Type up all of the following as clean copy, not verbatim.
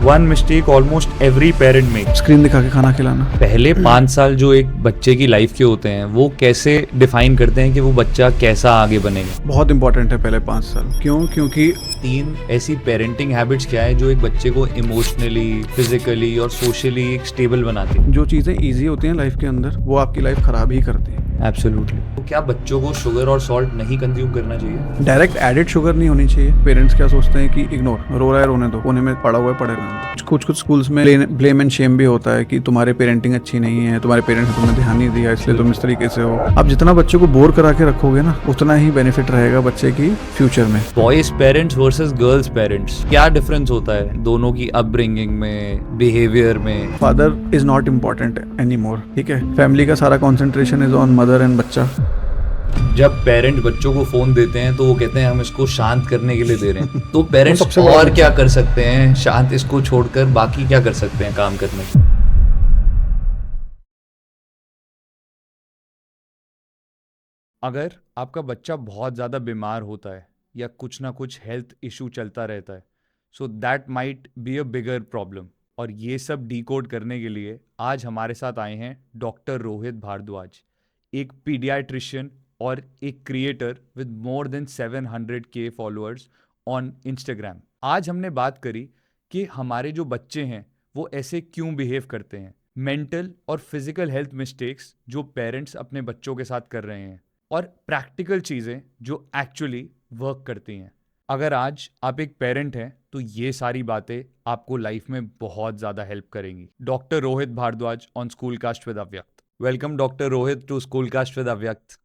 One mistake almost every parent make. Screen दिखा के खाना खिलाना। पहले 5 साल जो एक बच्चे की लाइफ के होते हैं वो कैसे डिफाइन करते हैं कि वो बच्चा कैसा आगे बनेगा? बहुत इंपॉर्टेंट है पहले 5 साल। क्यों? क्योंकि 3 ऐसी पेरेंटिंग हैबिट्स क्या है जो एक बच्चे को इमोशनली, फिजिकली और सोशली एक स्टेबल बनाती है? जो चीज़ें ईजी होती हैं लाइफ के अंदर वो आपकी लाइफ ख़राब ही करती हैं। एब्सोल्युटली। तो क्या बच्चों को शुगर और सॉल्ट नहीं कंज्यूम करना चाहिए? डायरेक्ट एडेड शुगर नहीं होनी चाहिए। पेरेंट्स क्या सोचते हैं कि इग्नोर, रो रहा है रोने दो, कोने में पड़ा हुआ है पड़े रहने दो। कुछ स्कूल्स में ब्लेम एंड शेम भी होता है कि तुम्हारे पेरेंटिंग अच्छी नहीं है, तुम्हारे पेरेंट्स ने तुम्हें ध्यान नहीं दिया इसलिए तुम इस तरीके से हो। आप जितना बच्चे को बोर करा के रखोगे ना उतना ही बेनिफिट रहेगा बच्चे की फ्यूचर में। Boys parents versus girls parents, क्या डिफरेंस होता है दोनों की अपब्रिंगिंग में, बिहेवियर में? Father is not important any more. ठीक है, फैमिली का सारा concentration is on mother and बच्चा। जब पेरेंट बच्चों को फोन देते हैं तो वो कहते हैं हम इसको शांत करने के लिए दे रहे हैं। तो पेरेंट्स सबसे बड़ा और क्या कर सकते हैं शांत इसको छोड़कर, बाकी क्या कर सकते हैं काम करने के? अगर आपका बच्चा बहुत ज़्यादा बीमार होता है या कुछ ना कुछ हेल्थ इशू चलता रहता है, so that might be a bigger problem. और ये सब डिकोड करने के लिए आज हमारे साथ आए हैं डॉक्टर रोहित भारद्वाज, एक पीडियाट्रिशियन और एक creator with more than 700K followers on Instagram. आज हमने बात करी कि हमारे जो बच्चे हैं वो ऐसे क्यों बिहेव करते हैं, मेंटल और फिजिकल हेल्थ मिस्टेक्स जो पेरेंट्स अपने बच्चों के साथ कर रहे हैं, और प्रैक्टिकल चीज़ें जो एक्चुअली वर्क करती हैं। अगर आज आप एक पेरेंट हैं तो ये सारी बातें आपको लाइफ में बहुत ज़्यादा हेल्प करेंगी। Doctor Rohit Bhardwaj on Schoolcast with Avyakt. Welcome doctor Rohit to Schoolcast with Avyakt.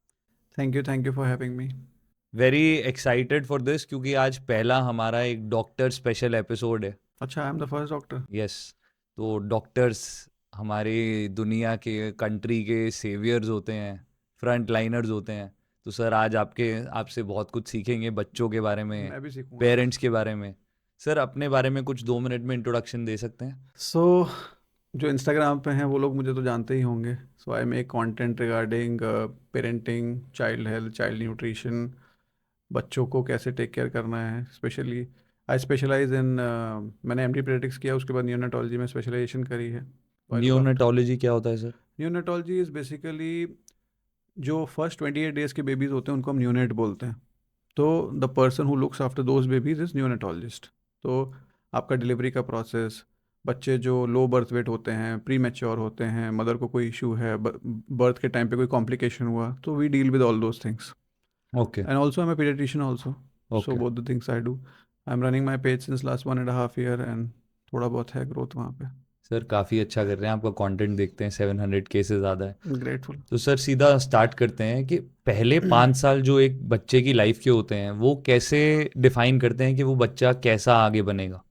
Thank you for having me. Very excited for this क्योंकि आज पहला हमारा एक डॉक्टर स्पेशल एपिसोड है। अच्छा, I am the first doctor. Yes. तो डॉक्टर्स हमारी दुनिया के, कंट्री के सेवियर्स होते हैं, फ्रंट लाइनर्स होते हैं। तो सर आज आपसे बहुत कुछ सीखेंगे बच्चों के बारे में, मैं भी सीखूंगा। पेरेंट्स के बारे में। सर अपने बारे में कुछ 2 मिनट में इंट्रोडक्शन दे सकते हैं? जो इंस्टाग्राम पे हैं वो लोग मुझे तो जानते ही होंगे। So I make content regarding parenting, child health, child nutrition, बच्चों को कैसे टेक केयर करना है। स्पेशली आई स्पेशलाइज इन मैंने एमडी पीडियाट्रिक्स किया, उसके बाद नियोनेटोलॉजी में स्पेशलाइजेशन करी है। नियोनेटोलॉजी क्या होता है सर? नियोनेटोलॉजी इज़ बेसिकली जो फर्स्ट 28 डेज़ के बेबीज़ होते हैं उनको हम न्यूनेट बोलते हैं। तो the person who looks after those babies is neonatologist. तो आपका डिलीवरी का प्रोसेस, बच्चे जो लो बर्थ वेट होते हैं, प्री मैच्योर होते हैं, मदर को कोई इशू है, बर्थ के टाइम पे कोई कॉम्प्लिकेशन हुआ, तो we deal with all those things. Okay. And also I am a paediatrician also. So both the things I do. I am running my page since last 1.5 year and थोड़ा बहुत है growth वहाँ पे। Sir काफ़ी अच्छा कर रहे हैं, आपका कंटेंट देखते हैं, 700K से ज़्यादा है। ग्रेटफुल। तो सर सीधा स्टार्ट करते हैं कि पहले 5 साल जो एक बच्चे की लाइफ के होते हैं वो कैसे डिफाइन करते हैं कि वो बच्चा कैसा आगे बनेगा?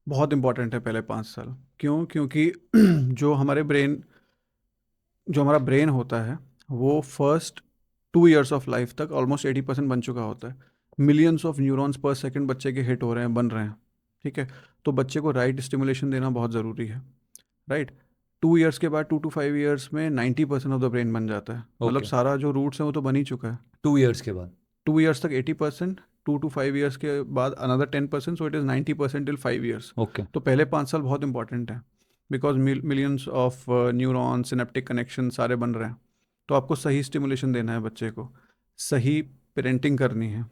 बहुत इंपॉर्टेंट है पहले 5 साल। क्यों? क्योंकि जो हमारा ब्रेन होता है वो फर्स्ट 2 ईयर्स ऑफ लाइफ तक ऑलमोस्ट 80% बन चुका होता है। मिलियंस ऑफ न्यूरॉन्स पर सेकंड बच्चे के हिट हो रहे हैं, बन रहे हैं। ठीक है, तो बच्चे को राइट स्टिमुलेशन देना बहुत ज़रूरी है। राइट, 2 ईयर्स के बाद 2 to 5 ईयर्स में 90% ऑफ द ब्रेन बन जाता है। मतलब Okay. सारा जो रूट्स है वो तो बन ही चुका है। 2 ईयर्स के बाद? 2 ईयर्स तक 80%, 2 to 5 ईयर्स के बाद another 10%, so it is 90% till 5 years. Okay. तो पहले 5 साल बहुत इंपॉर्टेंट है because millions of neuron, synaptic connection सारे बन रहे हैं। तो आपको सही स्टिमुलेशन देना है बच्चे को, सही पेरेंटिंग करनी है।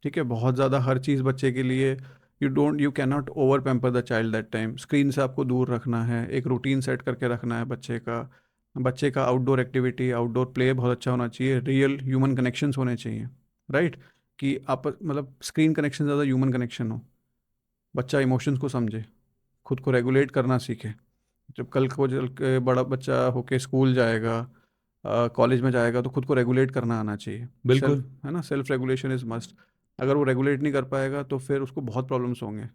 ठीक है, बहुत ज़्यादा हर चीज़ बच्चे के लिए you can not over pamper the child that time. Screen से आपको दूर रखना है, एक रूटीन सेट करके रखना है बच्चे का आउटडोर एक्टिविटी, आउटडोर प्ले बहुत अच्छा होना चाहिए, रियल ह्यूमन कनेक्शंस होने चाहिए। राइट, कि आप मतलब स्क्रीन कनेक्शन ज़्यादा ह्यूमन कनेक्शन हो। बच्चा इमोशंस को समझे, खुद को रेगुलेट करना सीखे। जब कल को चल के बड़ा बच्चा होके स्कूल जाएगा, कॉलेज में जाएगा, तो खुद को रेगुलेट करना आना चाहिए। बिल्कुल। सेल्फ है ना, सेल्फ रेगुलेशन इज़ मस्ट। अगर वो रेगुलेट नहीं कर पाएगा तो फिर उसको बहुत प्रॉब्लम्स होंगे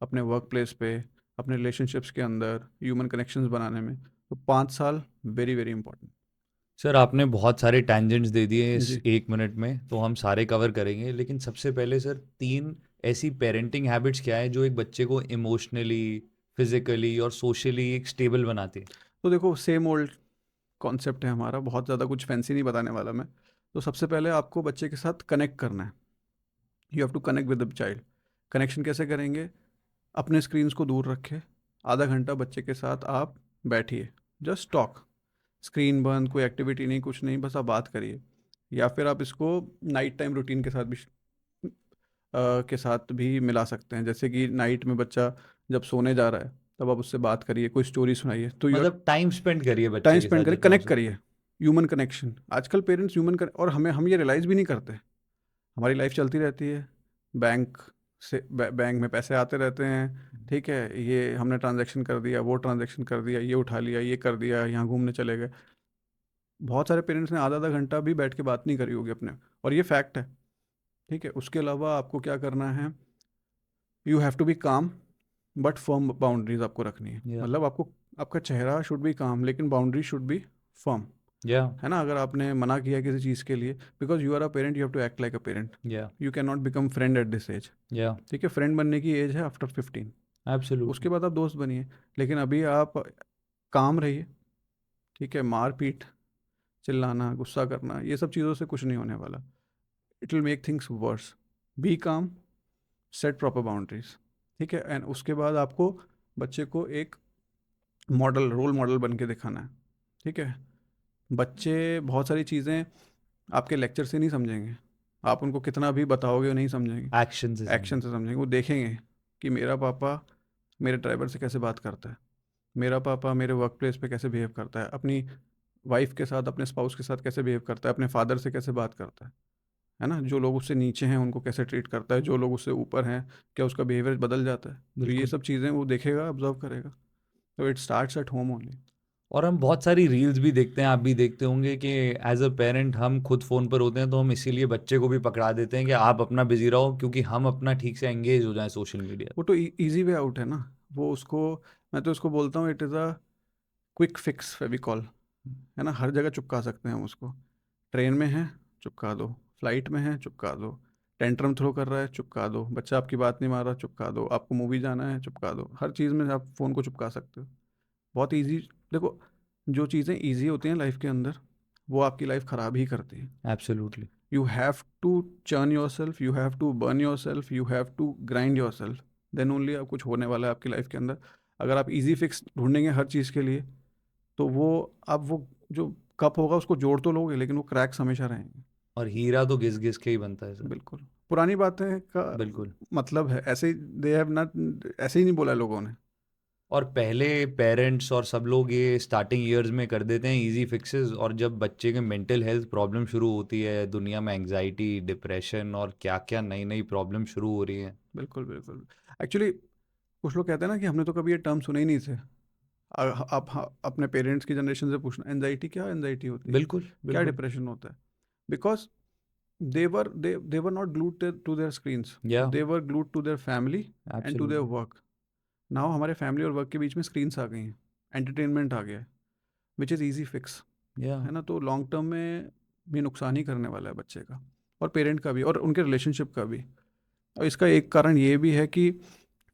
अपने वर्क प्लेस पे, अपने रिलेशनशिप्स के अंदर, ह्यूमन कनेक्शंस बनाने में। तो 5 साल वेरी वेरी इंपॉर्टेंट। सर आपने बहुत सारे टैंजेंट्स दे दिए इस जी। 1 मिनट में, तो हम सारे कवर करेंगे। लेकिन सबसे पहले सर 3 ऐसी पेरेंटिंग हैबिट्स क्या है जो एक बच्चे को इमोशनली, फिजिकली और सोशली एक स्टेबल बनाती है? तो देखो, सेम ओल्ड कॉन्सेप्ट है हमारा, बहुत ज़्यादा कुछ फैंसी नहीं बताने वाला मैं। तो सबसे पहले आपको बच्चे के साथ कनेक्ट करना है। You have to connect with the child. Connection कैसे करेंगे? अपने स्क्रीन्स को दूर रखे, आधा घंटा बच्चे के साथ आप बैठिए, जस्ट टॉक, स्क्रीन बंद, कोई एक्टिविटी नहीं, कुछ नहीं, बस आप बात करिए। या फिर आप इसको नाइट टाइम रूटीन के साथ भी मिला सकते हैं, जैसे कि नाइट में बच्चा जब सोने जा रहा है तब आप उससे बात करिए, कोई स्टोरी सुनाइए, तो यू मतलब टाइम स्पेंड करिए टाइम बच्चे के स्पेंड साथ करिए, जितना हो कनेक्ट सकता करिए, है। Human connection. आजकल पेरेंट्स और हम ये रियलाइज़ भी नहीं करते, हमारी लाइफ चलती रहती है, बैंक बैंक में पैसे आते रहते हैं, ठीक है, ये हमने ट्रांजैक्शन कर दिया, वो ट्रांजैक्शन कर दिया, ये उठा लिया, ये कर दिया, यहाँ घूमने चले गए। बहुत सारे पेरेंट्स ने आधा आधा घंटा भी बैठ के बात नहीं करी होगी अपने, और ये फैक्ट है, ठीक है। उसके अलावा आपको क्या करना है, यू हैव टू बी काम, बट फर्म बाउंड्रीज आपको रखनी है। या मतलब आपको, आपका चेहरा शुड बी काम, लेकिन बाउंड्री शुड बी फर्म, या है ना। अगर आपने मना किया किसी चीज़ के लिए, because you are a parent, you have to act like a parent, या you can not become friend at this age, या ठीक है। फ्रेंड बनने की एज है आफ्टर 15, एब्सोल्युटली। उसके बाद आप दोस्त बनिए, लेकिन अभी आप काम रहिए, ठीक है। मार पीट, चिल्लाना, गुस्सा करना, ये सब चीज़ों से कुछ नहीं होने वाला, it will make things worse. Be calm, set proper boundaries, ठीक है। एंड उसके बाद आपको बच्चे को एक मॉडल, रोल मॉडल बन के दिखाना है, ठीक है। बच्चे बहुत सारी चीज़ें आपके लेक्चर से नहीं समझेंगे, आप उनको कितना भी बताओगे वो नहीं समझेंगे, एक्शन से एक्शन समझे। से समझेंगे। वो देखेंगे कि मेरा पापा मेरे ड्राइवर से कैसे बात करता है, मेरा पापा मेरे वर्क प्लेस पे कैसे बिहेव करता है, अपनी वाइफ के साथ, अपने स्पाउस के साथ कैसे बिहेव करता है, अपने फादर से कैसे बात करता है ना। जो लोग उससे नीचे हैं उनको कैसे ट्रीट करता है, जो लोग उससे ऊपर हैं क्या उसका बिहेवियर बदल जाता है। तो ये बिल्कुल। सब चीज़ें वो देखेगा, ऑब्जर्व करेगा। तो it starts at home only. और हम बहुत सारी रील्स भी देखते हैं, आप भी देखते होंगे कि एज अ पेरेंट हम खुद फ़ोन पर होते हैं, तो हम इसीलिए बच्चे को भी पकड़ा देते हैं कि आप अपना बिजी रहो, क्योंकि हम अपना ठीक से एंगेज हो जाएं सोशल मीडिया। वो तो इजी वे आउट है ना, वो उसको, मैं तो उसको बोलता हूँ it is a quick fix Fevicol, है ना। हर जगह चिपका सकते हैं हम उसको, ट्रेन में है चिपका दो, फ्लाइट में है चिपका दो, टेंट्रम थ्रो कर रहा है चिपका दो, बच्चा आपकी बात नहीं मान रहा चिपका दो, आपको मूवी जाना है चिपका दो, हर चीज़ में आप फ़ोन को चिपका सकते हो। बहुत इजी। देखो, जो चीज़ें इजी होती हैं लाइफ के अंदर, वो आपकी लाइफ ख़राब ही करती हैं। Absolutely. You have to churn yourself, you have to burn yourself, you have to grind yourself, then only आप कुछ होने वाला है आपकी लाइफ के अंदर। अगर आप इजी फिक्स ढूंढेंगे हर चीज़ के लिए, तो वो, आप वो जो कप होगा उसको जोड़ तो लोगे, लेकिन वो क्रैक्स हमेशा रहेंगे। और हीरा तो घिस घिस के ही बनता है सर। बिल्कुल, पुरानी बातें का बिल्कुल। मतलब है ऐसे ही, दे हैव नॉट, ऐसे ही नहीं बोला लोगों ने। और पहले पेरेंट्स और सब लोग ये स्टार्टिंग ईयर्स में कर देते हैं इजी फिक्सेस, और जब बच्चे के मेंटल हेल्थ प्रॉब्लम शुरू होती है, दुनिया में एंजाइटी, डिप्रेशन और क्या क्या नई नई प्रॉब्लम शुरू हो रही हैं। बिल्कुल बिल्कुल। एक्चुअली कुछ लोग कहते हैं ना कि हमने तो कभी ये टर्म सुने ही नहीं थे। आप अपने पेरेंट्स की जनरेशन से पूछना, एनजाइटी क्या एनजाइटी होती है, बिल्कुल क्या बिल्कुल। डिप्रेशन होता है। Because they were not glued to their screens, या they were glued to their family and to their absolutely. work. Now हमारे फैमिली और वर्क के बीच में स्क्रीन्स आ गई हैं, एंटरटेनमेंट आ गया है, विच इज़ ईजी फिक्स, या है ना। तो लॉन्ग टर्म में भी नुकसान ही करने वाला है बच्चे का, और पेरेंट का भी, और उनके रिलेशनशिप का भी। और इसका एक कारण ये भी है कि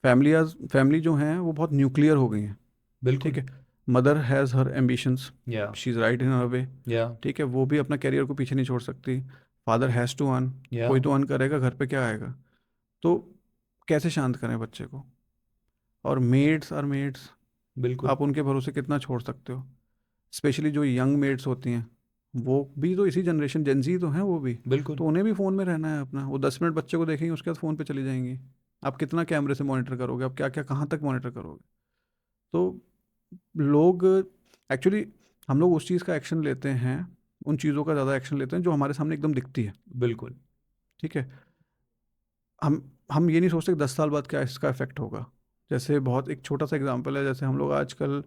फैमिली जो हैं वो बहुत न्यूक्लियर हो गई हैं, ठीक बिल्कुल। है। मदर हैज़ हर एम्बिशंस, या शी इज़ राइट इन हर वे, या ठीक है, वो भी अपना करियर को पीछे नहीं छोड़ सकती। फादर हैज़ टू अर्न, या कोई तो अर्न करेगा, घर पे क्या आएगा। तो कैसे शांत करें बच्चे को। और मेड्स आर मेड्स, बिल्कुल आप उनके भरोसे कितना छोड़ सकते हो। स्पेशली जो यंग मेड्स होती हैं, वो भी तो इसी जनरेशन, जेंजी तो हैं वो भी, बिल्कुल। तो उन्हें भी फ़ोन में रहना है अपना। वो 10 मिनट बच्चे को देखेंगे, उसके बाद फ़ोन पे चली जाएंगी। आप कितना कैमरे से मॉनिटर करोगे, आप क्या क्या कहाँ तक मॉनिटर करोगे। तो लोग, एक्चुअली हम लोग उस चीज़ का एक्शन लेते हैं, उन चीज़ों का ज़्यादा एक्शन लेते हैं जो हमारे सामने एकदम दिखती है, बिल्कुल। ठीक है। हम ये नहीं सोचते कि 10 साल बाद क्या इसका इफेक्ट होगा। जैसे बहुत एक छोटा सा एग्जांपल है, जैसे हम लोग आजकल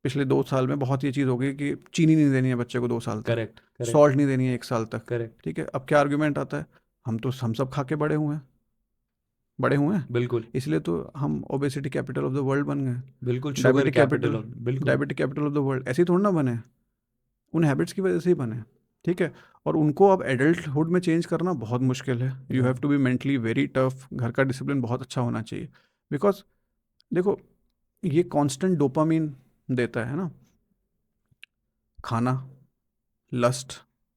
पिछले 2 साल में बहुत ये चीज़ हो गई कि चीनी नहीं देनी है बच्चे को 2 साल तक, करेक्ट करेक्ट सॉल्ट नहीं देनी है 1 साल तक, करेक्ट। ठीक है। अब क्या आर्ग्यूमेंट आता है, हम सब खा के बड़े हुए हैं, बिल्कुल इसलिए तो हम obesity capital of the world बन गए, बिल्कुल। Sugar diabetic capital capital, of. बिल्कुल। Diabetic capital of the world. ऐसे ही थोड़ा ना बने, उन हैबिट्स की वजह से ही बने, ठीक है। और उनको अब एडल्टहुड में चेंज करना बहुत मुश्किल है। यू या have to be mentally very tough, घर का डिसिप्लिन बहुत अच्छा होना चाहिए। बिकॉज देखो, ये कांस्टेंट डोपामीन देता है ना, खाना, लस्ट,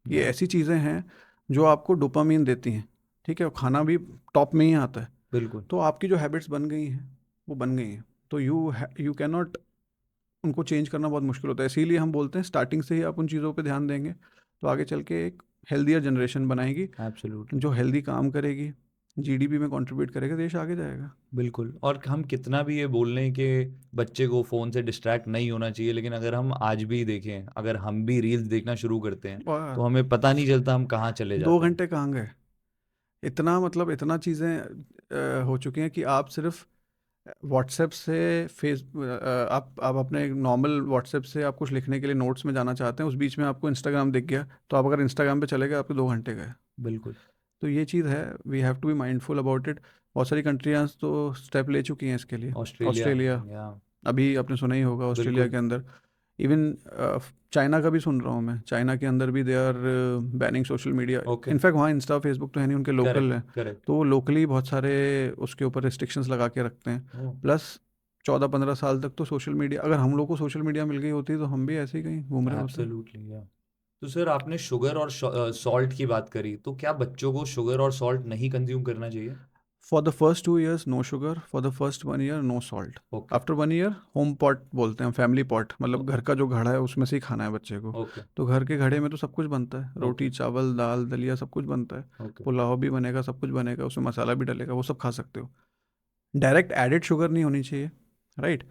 ये या ऐसी चीज़ें हैं जो आपको डोपामीन देती हैं, ठीक है। और खाना भी टॉप में ही आता है। बिल्कुल। तो आपकी जो हैबिट्स बन गई हैं, वो बन गई हैं, तो यू कैन नॉट, उनको चेंज करना बहुत मुश्किल होता है। इसीलिए हम बोलते हैं स्टार्टिंग से ही आप उन चीज़ों पे ध्यान देंगे तो आगे चल के एक हेल्दियर जनरेशन बनाएगी, एब्सोल्युटली। जो हेल्दी काम करेगी, जीडीपी में कंट्रीब्यूट करेगा, देश आगे जाएगा। बिल्कुल। और हम कितना भी ये बोल लें कि बच्चे को फ़ोन से डिस्ट्रैक्ट नहीं होना चाहिए, लेकिन अगर हम आज भी देखें, अगर हम भी रील्स देखना शुरू करते हैं तो और हमें पता नहीं चलता हम कहाँ चले 2 जाते हैं। घंटे कहाँ गए? इतना मतलब इतना चीज़ें हो चुकी हैं कि आप सिर्फ व्हाट्सएप से आप अपने नॉर्मल व्हाट्सएप से आप कुछ लिखने के लिए नोट्स में जाना चाहते हैं, उस बीच में आपको इंस्टाग्राम दिख गया, तो आप अगर इंस्टाग्राम पे चले गए आपके 2 घंटे गए। बिल्कुल। तो ये चीज़ है, we have to be mindful about it. बहुत सारी कंट्रियाँ तो स्टेप ले चुकी हैं इसके लिए। ऑस्ट्रेलिया। ऑस्ट्रेलिया, या। अभी आपने सुना ही होगा, ऑस्ट्रेलिया बिल्कुल। के अंदर इवन चाइना का भी सुन रहा हूँ मैं, चाइना के अंदर भी they are banning social media. Okay. In fact वहाँ इंस्टा फेसबुक तो है नहीं, उनके लोकल करेक्ट, है, करेक्ट। तो वो लोकली बहुत सारे उसके ऊपर रिस्ट्रिक्शंस लगा के रखते हैं। ओह। प्लस 14-15 साल तक तो सोशल मीडिया, अगर हम लोग को सोशल मीडिया मिल गई होती तो हम भी ऐसे ही कहीं घूम रहे होते। एब्सोल्युटली। या। तो सर, आपने शुगर और सॉल्ट की बात करी, तो क्या बच्चों को शुगर और सॉल्ट नहीं कंज्यूम करना चाहिए? For the first 2 years no sugar, for the first 1 year no salt. Okay. After 1 year home pot बोलते हैं, फैमिली पॉट, मतलब ओके। घर का जो घड़ा है उसमें से ही खाना है बच्चे को। ओके। तो घर के घड़े में तो सब कुछ बनता है, ओके। रोटी चावल दाल दलिया सब कुछ बनता है, ओके। पुलाव भी बनेगा, सब कुछ बनेगा, उसमें मसाला भी डलेगा, वो सब खा सकते हो। डायरेक्ट एडिड शुगर नहीं होनी चाहिए, राइट।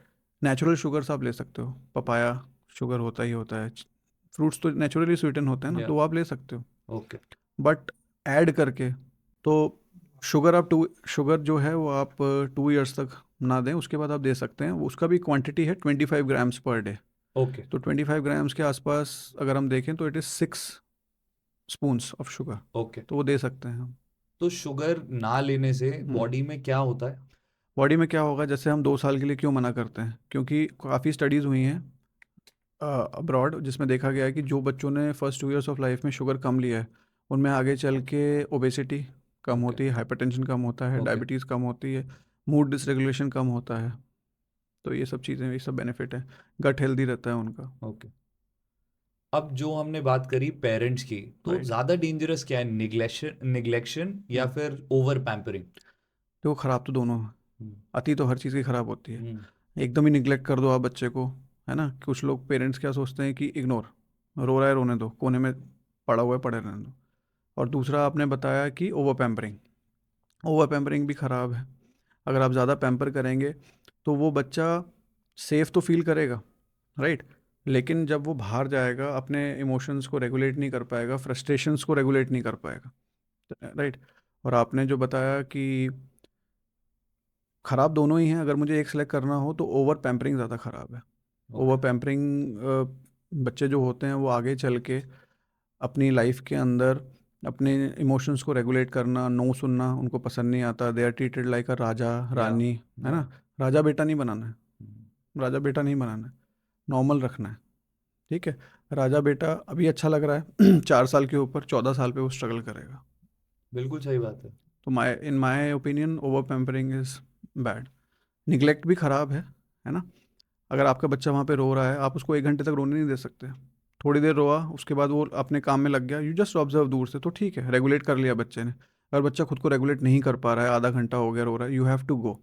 नेचुरल शुगर्स आप ले सकते हो, पपाया शुगर होता ही होता है, फ्रूट्स तो नेचुरली स्वीटन होते हैं ना, या। तो वो आप ले सकते हो। ओके। बट ऐड करके तो शुगर आप टू शुगर जो है वो आप 2 years तक ना दें, उसके बाद आप दे सकते हैं। वो उसका भी क्वांटिटी है 25 grams पर डे। ओके। तो 25 grams के आसपास अगर हम देखें तो it is 6 spoons of sugar, okay. तो वो दे सकते हैं हम। तो शुगर ना लेने से बॉडी में क्या होता है? बॉडी में क्या होगा, जैसे हम 2 साल के लिए क्यों मना करते हैं, क्योंकि काफ़ी स्टडीज़ हुई हैं अब्रॉड, जिसमें देखा गया है कि जो बच्चों ने फर्स्ट 2 years ऑफ लाइफ में शुगर कम लिया है उनमें आगे चल के ओबेसिटी कम ओके। होती है, हाइपरटेंशन कम होता है, ओके। डायबिटीज़ कम होती है, मूड डिसरेगुलेशन कम होता है। तो ये सब चीज़ें, ये सब बेनिफिट है, गट हेल्दी रहता है उनका। ओके। अब जो हमने बात करी पेरेंट्स की, तो राइट। ज़्यादा डेंजरस क्या है, निग्लेक्शन या हम्म फिर ओवर पैम्परिंग? तो ख़राब तो दोनों है, हम्म। अति तो हर चीज़ की ख़राब होती है। हम्म। एकदम ही निगलेक्ट कर दो आप बच्चे को, है ना, कुछ लोग पेरेंट्स क्या सोचते हैं कि इग्नोर, रो रहा है रोने दो, कोने में पड़ा हुआ है पड़े रहने दो। और दूसरा आपने बताया कि ओवर पैम्परिंग, ओवर पैम्परिंग भी ख़राब है। अगर आप ज़्यादा पैम्पर करेंगे तो वो बच्चा सेफ तो फील करेगा, राइट, लेकिन जब वो बाहर जाएगा अपने इमोशंस को रेगुलेट नहीं कर पाएगा, फ्रस्ट्रेशंस को रेगुलेट नहीं कर पाएगा, राइट। और आपने जो बताया कि ख़राब दोनों ही हैं, अगर मुझे एक सेलेक्ट करना हो तो ओवर पैम्परिंग ज़्यादा ख़राब है। ओके। ओवर पैम्परिंग बच्चे जो होते हैं वो आगे चल के अपनी लाइफ के अंदर अपने इमोशंस को रेगुलेट करना, नो सुनना उनको पसंद नहीं आता, they are treated like a raja या। रानी, है या। ना। राजा बेटा नहीं बनाना है, राजा बेटा नहीं बनाना है, नॉर्मल रखना है, ठीक है। राजा बेटा अभी अच्छा लग रहा है 4 साल के ऊपर 14 साल पे वो स्ट्रगल करेगा। बिल्कुल सही बात है। तो in my opinion over pampering is bad. Neglect भी ख़राब है ना। अगर आपका बच्चा वहाँ पे रो रहा है, आप उसको 1 घंटे तक रोने नहीं दे सकते। थोड़ी देर रोआ, उसके बाद वो अपने काम में लग गया, यू जस्ट ऑब्जर्व दूर से, तो ठीक है, रेगुलेट कर लिया बच्चे ने। अगर बच्चा खुद को रेगुलेट नहीं कर पा रहा है, आधा घंटा हो गया रो रहा है, you have to go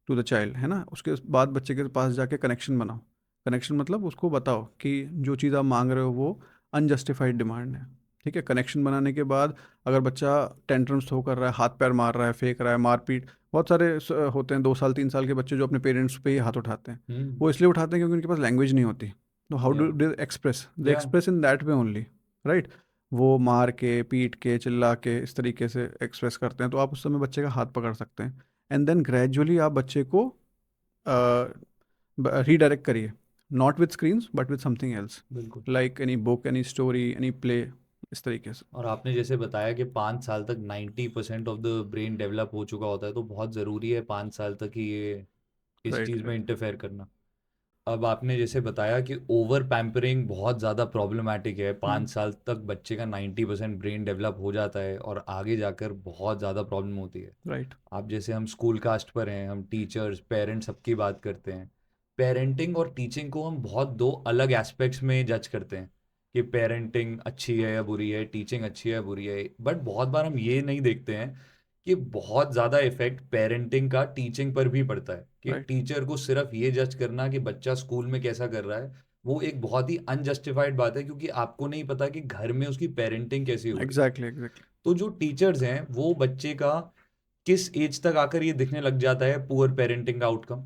to the child, है ना। उसके बाद बच्चे के पास जाके कनेक्शन बनाओ। कनेक्शन मतलब उसको बताओ कि जो चीज़ आप मांग रहे हो वो अनजस्टिफाइड डिमांड है, ठीक है। कनेक्शन बनाने के बाद अगर बच्चा टेंट्रम्स थ्रो कर रहा है, हाथ पैर मार रहा है, फेंक रहा है, मारपीट, बहुत सारे होते हैं 2 साल 3 साल के बच्चे जो अपने पेरेंट्स पे ही हाथ उठाते हैं। हम्म। वो इसलिए उठाते हैं क्योंकि उनके पास लैंग्वेज नहीं होती। तो हाउ या। डू दे एक्सप्रेस, दे या। Express in that way only, right. वो मार के पीट के चिल्ला के इस तरीके से एक्सप्रेस करते हैं, तो आप उस समय बच्चे का हाथ पकड़ सकते हैं। एंड देन ग्रेजुअली आप बच्चे को रीडायरेक्ट करिए, not with screens but with something else, बिल्कुल। Like any book, any story, any play, इस तरीके से। और आपने जैसे बताया कि 5 साल तक 90% ऑफ द ब्रेन डेवलप हो चुका होता है, तो बहुत ज़रूरी है 5 साल तक ही ये इस राइट चीज़ में राइट। इंटरफेयर करना। अब आपने जैसे बताया कि ओवर पैम्परिंग बहुत ज़्यादा प्रॉब्लमैटिक है, 5 साल तक बच्चे का 90% ब्रेन डेवलप हो जाता है और आगे जाकर बहुत ज़्यादा प्रॉब्लम होती है। राइट। आप जैसे हम स्कूल कास्ट पर हैं, हम टीचर्स पेरेंट्स सबकी बात करते हैं। पेरेंटिंग और टीचिंग को हम बहुत दो अलग एस्पेक्ट्स में जज करते हैं कि पेरेंटिंग अच्छी है या बुरी है, टीचिंग अच्छी है या बुरी है, बट बहुत बार हम ये नहीं देखते हैं कि बहुत ज़्यादा इफेक्ट पेरेंटिंग का टीचिंग पर भी पड़ता है कि राइट। टीचर को सिर्फ ये जज करना कि बच्चा स्कूल में कैसा कर रहा है, वो एक बहुत ही अनजस्टिफाइड बात है, क्योंकि आपको नहीं पता कि घर में उसकी पेरेंटिंग कैसी हो रही है। Exactly exactly. तो जो टीचर्स हैं वो बच्चे का किस एज तक आकर ये दिखने लग जाता है पुअर पेरेंटिंग का outcome?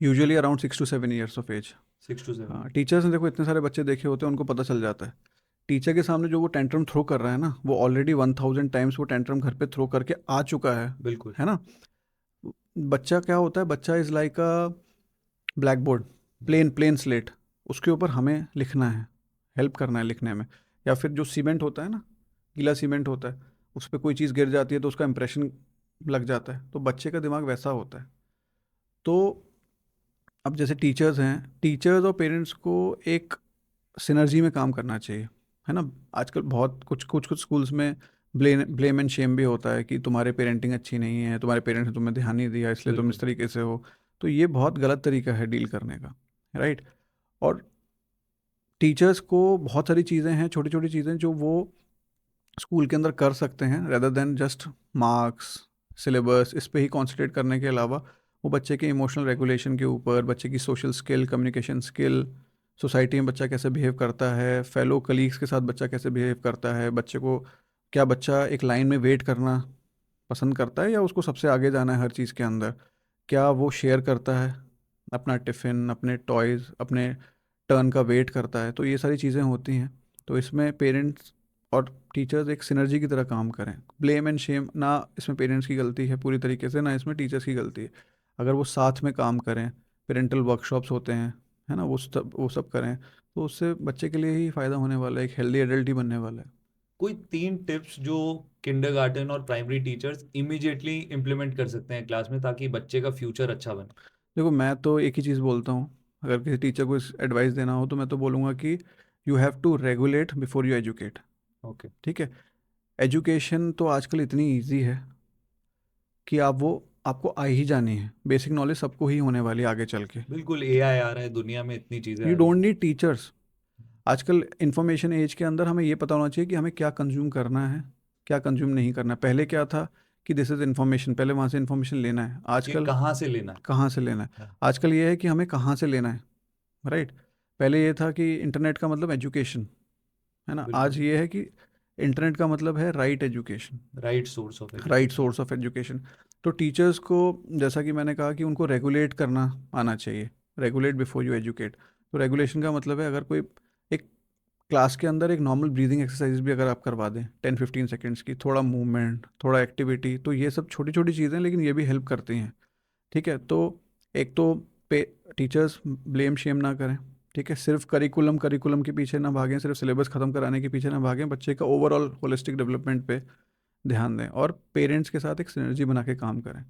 Usually around 6 to 7 years of age. 6 to 7। हाँ, टीचर्स ने देखो इतने सारे बच्चे देखे होते हैं, उनको पता चल जाता है। टीचर के सामने जो वो टेंट्रम थ्रो कर रहा है ना, वो ऑलरेडी 1000 टाइम्स वो टेंट्रम घर पे थ्रो करके आ चुका बिल्कुल। है ना। बच्चा क्या होता है, बच्चा is like a blackboard, plain plain slate. उसके ऊपर हमें लिखना है, हेल्प करना है लिखने में। या फिर जो सीमेंट होता है ना, गीला सीमेंट होता है, उस पर कोई चीज़ गिर जाती है तो उसका इंप्रेशन लग जाता है। तो बच्चे का दिमाग वैसा होता है। तो अब जैसे टीचर्स हैं, टीचर्स और पेरेंट्स को एक सिनर्जी में काम करना चाहिए, है ना। आजकल बहुत कुछ कुछ कुछ स्कूल्स में ब्लेम एंड शेम भी होता है कि तुम्हारे पेरेंटिंग अच्छी नहीं है, तुम्हारे पेरेंट्स ने तुम्हें ध्यान नहीं दिया इसलिए तुम इस बिल्कुल। तरीके से हो। तो ये बहुत गलत तरीका है डील करने का, राइट। और टीचर्स को बहुत सारी चीज़ें हैं, छोटी छोटी चीज़ें जो वो स्कूल के अंदर कर सकते हैं, rather than just marks, syllabus, इस पे ही कॉन्सेंट्रेट करने के अलावा वो बच्चे के इमोशनल रेगुलेशन के ऊपर, बच्चे की social skill, communication skill, society में बच्चा कैसे बिहेव करता है, फेलो कलीग्स के साथ बच्चा कैसे बिहेव करता है, बच्चे को क्या बच्चा एक लाइन में वेट करना पसंद करता है या उसको सबसे आगे जाना है हर चीज़ के अंदर, क्या वो शेयर करता है अपना टिफ़िन, अपने टॉयज़, अपने टर्न का वेट करता है। तो ये सारी चीज़ें होती हैं। तो इसमें पेरेंट्स और टीचर्स एक सिनर्जी की तरह काम करें। ब्लेम एंड शेम ना इसमें पेरेंट्स की गलती है पूरी तरीके से, ना इसमें टीचर्स की गलती है। अगर वो साथ में काम करें, पेरेंटल वर्कशॉप्स होते हैं, है ना, वो सब करें, तो उससे बच्चे के लिए ही फ़ायदा होने वाला है, एक हेल्दी एडल्ट ही बनने वाला है। कोई 3 टिप्स जो किंडरगार्टन और प्राइमरी टीचर्स इमीडिएटली इम्प्लीमेंट कर सकते हैं क्लास में ताकि बच्चे का फ्यूचर अच्छा बने? देखो, मैं तो एक ही चीज़ बोलता हूँ, अगर किसी टीचर को एडवाइस देना हो तो मैं तो बोलूँगा कि you have to regulate before you educate. Okay. ठीक है। एजुकेशन तो आजकल इतनी इजी है कि आपको आ ही जानी है, बेसिक नॉलेज सबको ही होने वाली है आगे चल के। बिल्कुल, एआई आ रहा है, दुनिया में इतनी चीजें यू आ रही डोंट हैं। Need teachers. आजकल इंफॉर्मेशन एज के अंदर हमें ये पता होना चाहिए कि हमें क्या कंज्यूम करना है, क्या कंज्यूम नहीं करना है। पहले क्या था कि दिस इज़ इन्फॉर्मेशन, पहले वहाँ से इन्फॉर्मेशन लेना है। ये आजकल कहाँ से लेना कहाँ से लेना है। है? आजकल ये है कि हमें कहाँ से लेना है, राइट। पहले ये था कि इंटरनेट का मतलब एजुकेशन, है ना। बिल्कुल। आज ये है कि इंटरनेट का मतलब है right education, right source of right education. Source of education. तो टीचर्स को, जैसा कि मैंने कहा, कि उनको रेगुलेट करना आना चाहिए, रेगुलेट बिफोर यू एजुकेट। तो रेगुलेशन का मतलब है, अगर कोई एक क्लास के अंदर एक नॉर्मल ब्रीदिंग एक्सरसाइज भी अगर आप करवा दें 10-15 सेकेंड्स की, थोड़ा मूवमेंट, थोड़ा एक्टिविटी, तो ये सब छोटी छोटी चीज़ें लेकिन ये भी हेल्प करती हैं। ठीक है। तो एक तो पे टीचर्स ब्लेम शेम ना करें। ठीक है। सिर्फ करिकुलम करिकुलम के पीछे ना भागें, सिर्फ सिलेबस ख़त्म कराने के पीछे ना भागें, बच्चे का ओवरऑल होलिस्टिक डेवलपमेंट पे ध्यान दें और पेरेंट्स के साथ एक सिनर्जी बना के काम करें।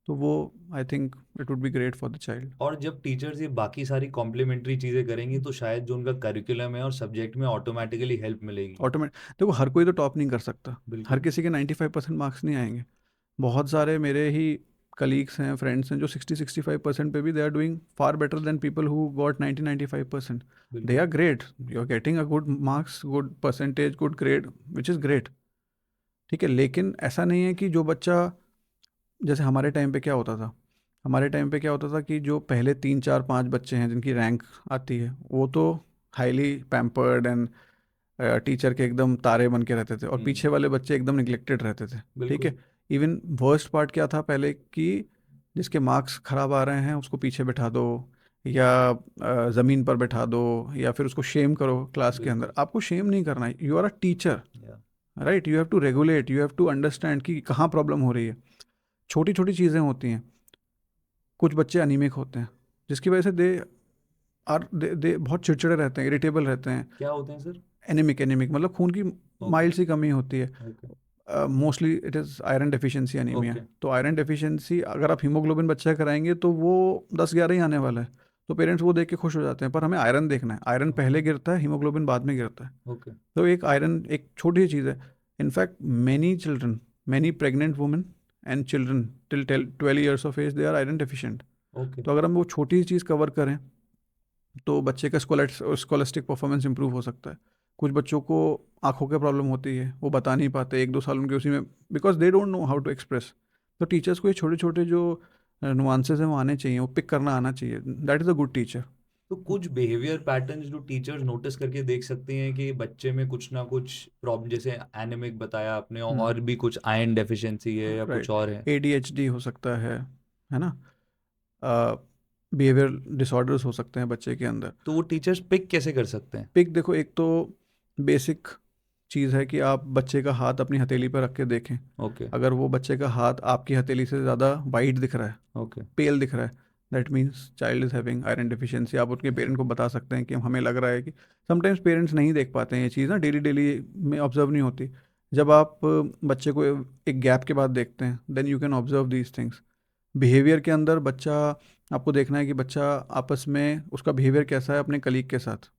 तो वो, I think it would be great for the child. और जब टीचर्स ये बाकी सारी कॉम्प्लीमेंट्री चीजें करेंगी तो शायद जो उनका करिकुलम है और सब्जेक्ट में ऑटोमेटिकली हेल्प मिलेगी। ऑटोमेट देखो, हर कोई तो टॉप नहीं कर सकता, हर बिल्कुल। किसी के 95% मार्क्स नहीं आएंगे। बहुत सारे मेरे ही कलीग्स हैं, फ्रेंड्स हैं, जो 60-65% पे भी they are doing far better than people who got 90-95%। They बिल्कुल। Are great, you are getting a good marks, good percentage, good grade, which is great. ठीक है। लेकिन ऐसा नहीं है कि जो बच्चा, जैसे हमारे टाइम पे क्या होता था, हमारे टाइम पे क्या होता था कि जो पहले 3-4-5 बच्चे हैं जिनकी रैंक आती है, वो तो हाईली पैम्पर्ड एंड टीचर के एकदम तारे बन के रहते थे, और पीछे वाले बच्चे एकदम निगलेक्टेड रहते थे। ठीक बिल्कुल। है। इवन वर्स्ट पार्ट क्या था पहले, कि जिसके मार्क्स खराब आ रहे हैं उसको पीछे बैठा दो, या ज़मीन पर बैठा दो, या फिर उसको शेम करो क्लास के अंदर। बिल्कुल। आपको शेम नहीं करना है, यू आर अ टीचर, या right. You have to regulate, you have to understand कि कहाँ प्रॉब्लम हो रही है। छोटी छोटी चीज़ें होती हैं। कुछ बच्चे अनीमिक होते हैं, जिसकी वजह से दे बहुत चिड़चिड़े रहते हैं, इरिटेबल रहते हैं। क्या होते हैं सर? एनीमिक, एनीमिक मतलब खून की ओके। माइल्ड सी कमी होती है। Okay. Mostly it is iron deficiency anaemia. Okay. तो आयरन डेफिशिएंसी, अगर आप हीमोग्लोबिन बच्चा कराएंगे तो वो 10-11 ही आने वाला है। तो पेरेंट्स वो देख के खुश हो जाते हैं, पर हमें आयरन देखना है। आयरन पहले गिरता है, हीमोग्लोबिन बाद में गिरता है। ओके। तो एक आयरन एक छोटी सी चीज़ है। In fact many children, many pregnant women and children till 12 years of age, they are iron deficient. Okay. तो अगर हम वो छोटी सी चीज़ कवर करें तो बच्चे का स्कॉलस्टिक परफॉर्मेंस इंप्रूव हो सकता है। कुछ बच्चों को आँखों की प्रॉब्लम होती है, वो बता नहीं पाते, 1-2 साल उनके उसी में, because they don't know how to express. तो टीचर्स को ये छोटे छोटे जो नुआंसेस हैं वो आने चाहिए, वो पिक करना आना चाहिए। That is a good teacher. तो कुछ बिहेवियर पैटर्न्स जो टीचर्स नोटिस करके देख सकते हैं कि बच्चे में कुछ ना कुछ प्रॉब्लम, जैसे एनीमिक बताया आपने, और भी कुछ आयरन डेफिशिएंसी है या कुछ राइट, और है? ADHD हो सकता है ना, बिहेवियर डिसऑर्डर्स हो सकते हैं बच्चे के अंदर। तो वो टीचर्स पिक कैसे कर सकते हैं? पिक देखो, एक तो बेसिक चीज़ है कि आप बच्चे का हाथ अपनी हथेली पर रख के देखें। ओके। अगर वो बच्चे का हाथ आपकी हथेली से ज़्यादा वाइट दिख रहा है, ओके। पेल दिख रहा है, that means child is having iron deficiency. आप उनके पेरेंट को बता सकते हैं कि हमें लग रहा है कि समटाइम्स पेरेंट्स नहीं देख पाते हैं ये चीज़ ना, डेली डेली में ऑब्जर्व नहीं होती। जब आप बच्चे को एक गैप के बाद देखते हैं, then you can observe these things. Behaviour के अंदर बच्चा, आपको देखना है कि बच्चा आपस में उसका बिहेवियर कैसा है अपने कलीग के साथ,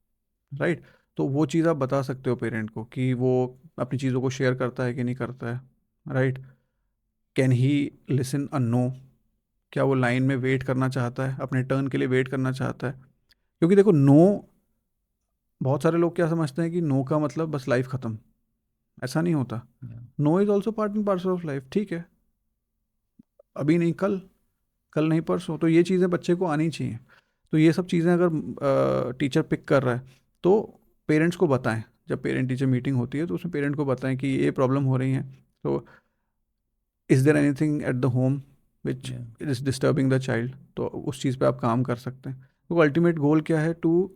राइट। तो वो चीज़ आप बता सकते हो पेरेंट को कि वो अपनी चीज़ों को शेयर करता है कि नहीं करता है, right. Can he listen a no, क्या वो लाइन में वेट करना चाहता है, अपने टर्न के लिए वेट करना चाहता है। क्योंकि देखो, नो, बहुत सारे लोग क्या समझते हैं कि नो का मतलब बस लाइफ ख़त्म। ऐसा नहीं होता। No is also part and parcel of life. ठीक है, अभी नहीं कल, कल नहीं परसों, तो ये चीज़ें बच्चे को आनी चाहिए। तो ये सब चीज़ें अगर टीचर पिक कर रहा है तो पेरेंट्स को बताएं। जब पेरेंट टीचर मीटिंग होती है तो उसमें पेरेंट को बताएं कि ये प्रॉब्लम हो रही है, तो is there anything at the home which Yeah. Is disturbing the child, तो उस चीज़ पे आप काम कर सकते हैं। तो अल्टीमेट गोल क्या है? To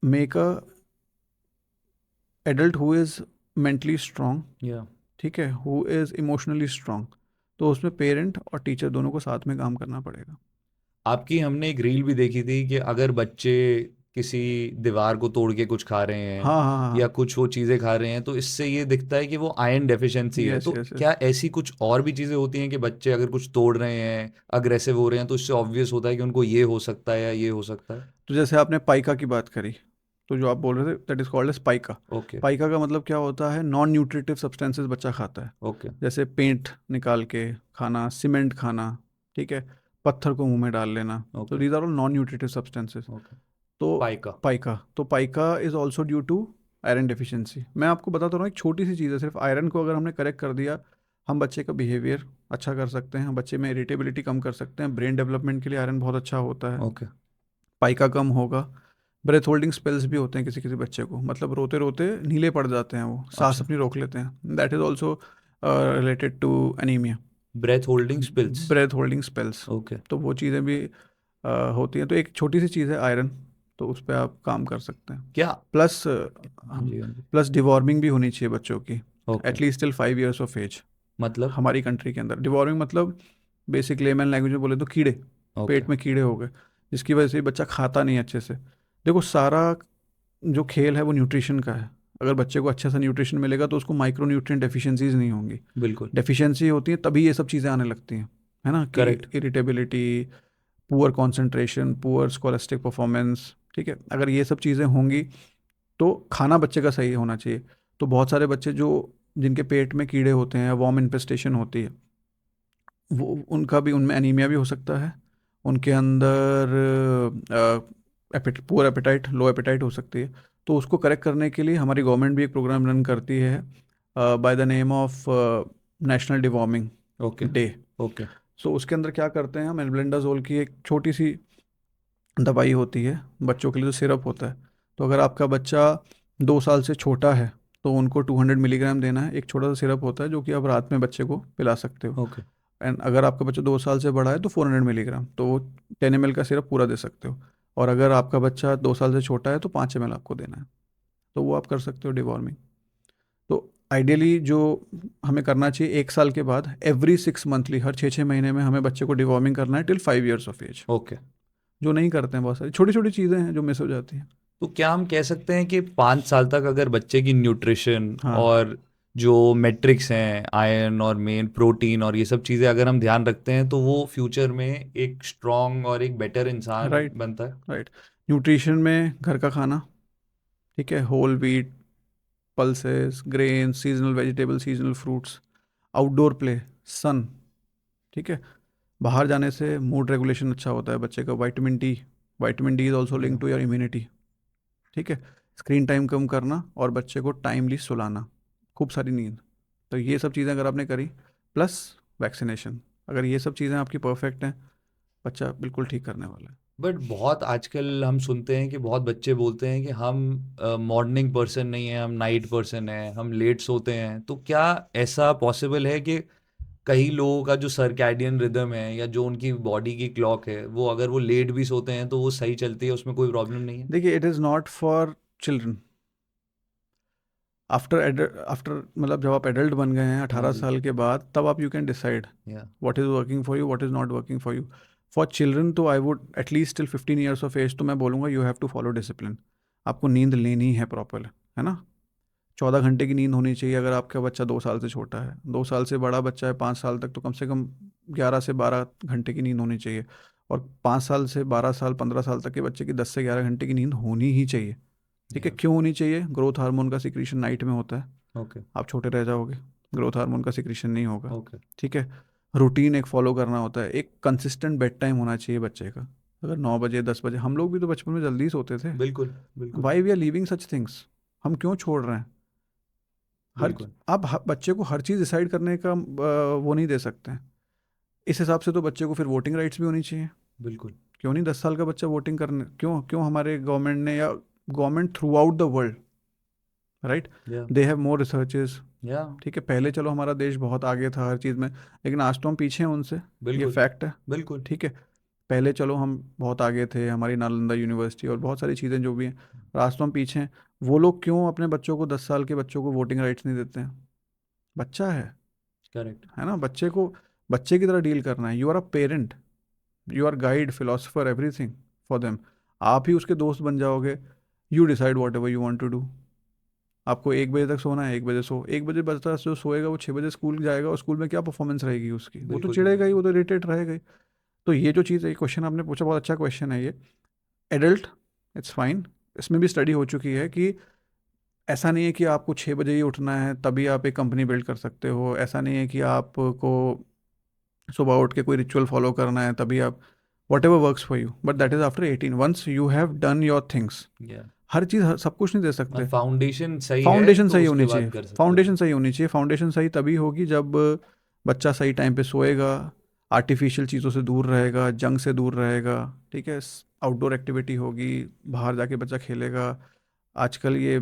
make a adult who is mentally strong, Yeah. ठीक है, हु इज़ इमोशनली स्ट्रांग। तो उसमें पेरेंट और टीचर दोनों को साथ में काम करना पड़ेगा। आपकी हमने एक रील भी देखी थी कि अगर बच्चे किसी दीवार को तोड़ के कुछ खा रहे हैं हाँ हाँ हाँ या हाँ, कुछ वो चीज़ें खा रहे हैं, तो इससे ये दिखता है कि वो आयरन डेफिशिएंसी है। यस तो यस यस। क्या ऐसी कुछ और भी चीज़ें होती हैं कि बच्चे अगर कुछ तोड़ रहे हैं, अग्रेसिव हो रहे हैं, तो इससे ऑब्वियस होता है कि उनको ये हो सकता है या ये हो सकता है? तो जैसे आपने पाइका की बात करी, तो जो आप बोल रहे थे that is called as pica. Okay. Pica का मतलब क्या होता है? नॉन न्यूट्रिटिव सब्सटेंसेस बच्चा खाता है। ओके। जैसे पेंट निकाल के खाना, सीमेंट खाना, ठीक है, पत्थर को मुंह में डाल लेना। तो okay. These are all non nutritive substances. Okay. तो pica. Pica is also due to iron deficiency. मैं आपको बताता हूँ, एक छोटी सी चीज़ है, सिर्फ आयरन को अगर हमने करेक्ट कर दिया, हम बच्चे का बिहेवियर अच्छा कर सकते हैं, हम बच्चे में इरिटेबिलिटी कम कर सकते हैं, ब्रेन डेवलपमेंट के लिए आयरन बहुत अच्छा होता है। ओके। पाइका कम होगा। ब्रेथ होल्डिंग स्पेल्स भी होते हैं किसी किसी बच्चे को, मतलब रोते रोते नीले पड़ जाते हैं, वो सांस अच्छा। अपनी रोक लेते हैं। That is also related to anaemia. Breath holding spells. Breath holding spells, okay. तो वो चीज़ें भी होती हैं। तो एक छोटी सी चीज़ है आयरन, तो उस पर आप काम कर सकते हैं। क्या? प्लस हाँ जी, हाँ जी। प्लस डिवॉर्मिंग भी होनी चाहिए बच्चों की, okay. At least till 5 years of age. मतलब? हमारी कंट्री के अंदर डिवॉर्मिंग मतलब, बेसिक लेमन लैंग्वेज में बोले तो कीड़े, ओके। पेट में कीड़े हो गए, जिसकी वजह से बच्चा खाता नहीं अच्छे से। देखो, सारा जो खेल है वो न्यूट्रिशन का है। अगर बच्चे को अच्छा सा न्यूट्रिशन मिलेगा तो उसको माइक्रो न्यूट्रिएंट डेफिशिएंसीज नहीं होंगी। बिल्कुल। डेफिशिएंसी होती है तभी ये सब चीज़ें आने लगती हैं, है ना, कि correct. Irritability, poor concentration, poor scholastic performance. ठीक है, अगर ये सब चीज़ें होंगी तो खाना बच्चे का सही होना चाहिए। तो बहुत सारे बच्चे जो, जिनके पेट में कीड़े होते हैं, वॉर्म इन्फेस्टेशन होती है, वो उनका भी, उनमें एनीमिया भी हो सकता है। उनके अंदर पुअर एपेटाइट, लो एपेटाइट हो सकती है। तो उसको करेक्ट करने के लिए हमारी गवर्नमेंट भी एक प्रोग्राम रन करती है by the name of national deworming okay. Day. Okay. So उसके अंदर क्या करते हैं हम, एल्बेंडाजोल की एक छोटी सी दवाई होती है बच्चों के लिए, जो सिरप होता है। तो अगर आपका बच्चा 2 साल से छोटा है तो उनको 200 मिलीग्राम देना है। एक छोटा सा सिरप होता है जो कि आप रात में बच्चे को पिला सकते हो। ओके। एंड अगर आपका बच्चा 2 साल से बड़ा है तो 400 मिलीग्राम, तो वो 10 ml का सिरप पूरा दे सकते हो। और अगर आपका बच्चा 2 साल से छोटा है तो 5 ml आपको देना है। तो वो आप कर सकते हो डिवॉर्मिंग। तो आइडियली जो हमें करना चाहिए, 1 साल के बाद एवरी 6 मंथली, हर 6 6 महीने में हमें बच्चे को डिवॉर्मिंग करना है till 5 years of age. Okay. जो नहीं करते हैं, बहुत सारी छोटी छोटी चीज़ें हैं जो मिस हो जाती हैं। तो क्या हम कह सकते हैं कि 5 साल तक अगर बच्चे की न्यूट्रिशन हाँ, और जो मैट्रिक्स हैं, आयरन और मेन प्रोटीन और ये सब चीज़ें अगर हम ध्यान रखते हैं, तो वो फ्यूचर में एक स्ट्रॉन्ग और एक बेटर इंसान राइट बनता है? राइट। न्यूट्रिशन में घर का खाना, ठीक है, whole wheat, pulses, grain, seasonal vegetable, seasonal fruits, outdoor play, sun, ठीक है। बाहर जाने से मूड रेगुलेशन अच्छा होता है बच्चे का। Vitamin D, vitamin D is also link Yeah. To your immunity, ठीक है। स्क्रीन टाइम कम करना और बच्चे को टाइमली सुलाना, खूब सारी नींद। तो ये सब चीज़ें अगर आपने करी, प्लस वैक्सीनेशन, अगर ये सब चीज़ें आपकी परफेक्ट हैं, बच्चा बिल्कुल ठीक करने वाला है। बट बहुत आजकल हम सुनते हैं कि बहुत बच्चे बोलते हैं कि हम मॉर्निंग पर्सन नहीं है, हम नाइट पर्सन है, हम लेट सोते हैं। तो क्या ऐसा पॉसिबल है कि कई लोगों का जो सर्कैडियन रिदम है या जो उनकी बॉडी की क्लॉक है, वो अगर वो लेट भी सोते हैं तो वो सही चलती है, उसमें कोई प्रॉब्लम नहीं है? देखिए, it is not for children. After मतलब जब आप एडल्ट बन गए हैं हाँ 18 जी। साल के बाद, तब आप यू कैन डिसाइड या what is working for you, what is not working for you. For children तो I would at least till 15 years of age तो मैं बोलूँगा you have to follow discipline. आपको नींद लेनी है प्रॉपर, है ना। 14 घंटे की नींद होनी चाहिए अगर आपका बच्चा 2 साल से छोटा है। 2 साल से बड़ा बच्चा है 5 साल तक, तो कम से कम 11 से 12 घंटे की नींद होनी चाहिए। और 5 साल से 12 साल 15 साल तक के बच्चे की 10 से 11 घंटे की नींद होनी ही चाहिए। ठीक है, या क्यों होनी चाहिए? ग्रोथ हार्मोन का सिक्रीशन नाइट में होता है, ओके। आप छोटे रह जाओगे, ग्रोथ हार्मोन का सिक्रीशन नहीं होगा। ओके। ठीक है, रूटीन एक फॉलो करना होता है, एक कंसिस्टेंट बेड टाइम होना चाहिए बच्चे का। अगर 9 बजे 10 बजे, हम लोग भी तो बचपन में जल्दी ही सोते थे। बिल्कुल बिल्कुल। Why we are leaving such things? हम क्यों छोड़ रहे हैं? हर बिल्कुल आप बच्चे को हर चीज़ डिसाइड करने का वो नहीं दे सकते हैं। इस हिसाब से तो बच्चे को फिर वोटिंग राइट्स भी होनी चाहिए। बिल्कुल। क्यों नहीं 10 साल का बच्चा वोटिंग करने, क्यों क्यों हमारे गवर्नमेंट ने या government through out the world, right, या दे हैव मोर रिसर्चेज। या ठीक है, पहले चलो हमारा देश बहुत आगे था हर चीज़ में, लेकिन आज तो हम पीछे हैं उनसे। ये बिल्कुल फैक्ट है। बिल्कुल। ठीक है, पहले चलो हम बहुत आगे थे, हमारी नालंदा यूनिवर्सिटी और बहुत सारी चीज़ें जो भी हैं, और आज तो हम पीछे हैं। वो लोग क्यों अपने बच्चों को, 10 साल के बच्चों को वोटिंग राइट्स नहीं देते हैं? बच्चा करेक्ट। है ना, बच्चे को बच्चे की तरह डील करना है। You are a parent, you are guide, philosopher, everything for them. आप ही उसके दोस्त बन जाओगे। You decide whatever you want to do. आपको 1 बजे तक सोना है, 1 बजे सो। 1 बजे बच्चा जो सोएगा वो 6 बजे स्कूल जाएगा, और स्कूल में क्या परफॉर्मेंस रहेगी उसकी? वो तो बिल्कुल चिढ़ेगा ही, वो तो इरिटेट रहेगा ही। तो ये जो चीज़ है, क्वेश्चन आपने पूछा, बहुत अच्छा क्वेश्चन है ये। Adult, it's fine. इसमें भी स्टडी हो चुकी है कि ऐसा नहीं है कि आपको 6 बजे ही उठना है तभी आप एक कंपनी बिल्ड कर सकते हो। ऐसा नहीं है कि आपको सुबह उठ के कोई रिचुअल फॉलो करना है तभी आप, whatever works for you, but that is after 18, once you have done your things. या हर चीज़ सब कुछ नहीं दे सकते। फाउंडेशन सही है फाउंडेशन तो सही उसके होनी बाद चाहिए। कर सकते हो। फाउंडेशन सही होनी चाहिए। फाउंडेशन सही तभी होगी जब बच्चा सही टाइम पे सोएगा, आर्टिफिशियल चीज़ों से दूर रहेगा, जंक से दूर रहेगा। ठीक है, आउटडोर एक्टिविटी होगी, बाहर जाके बच्चा खेलेगा। आजकल ये,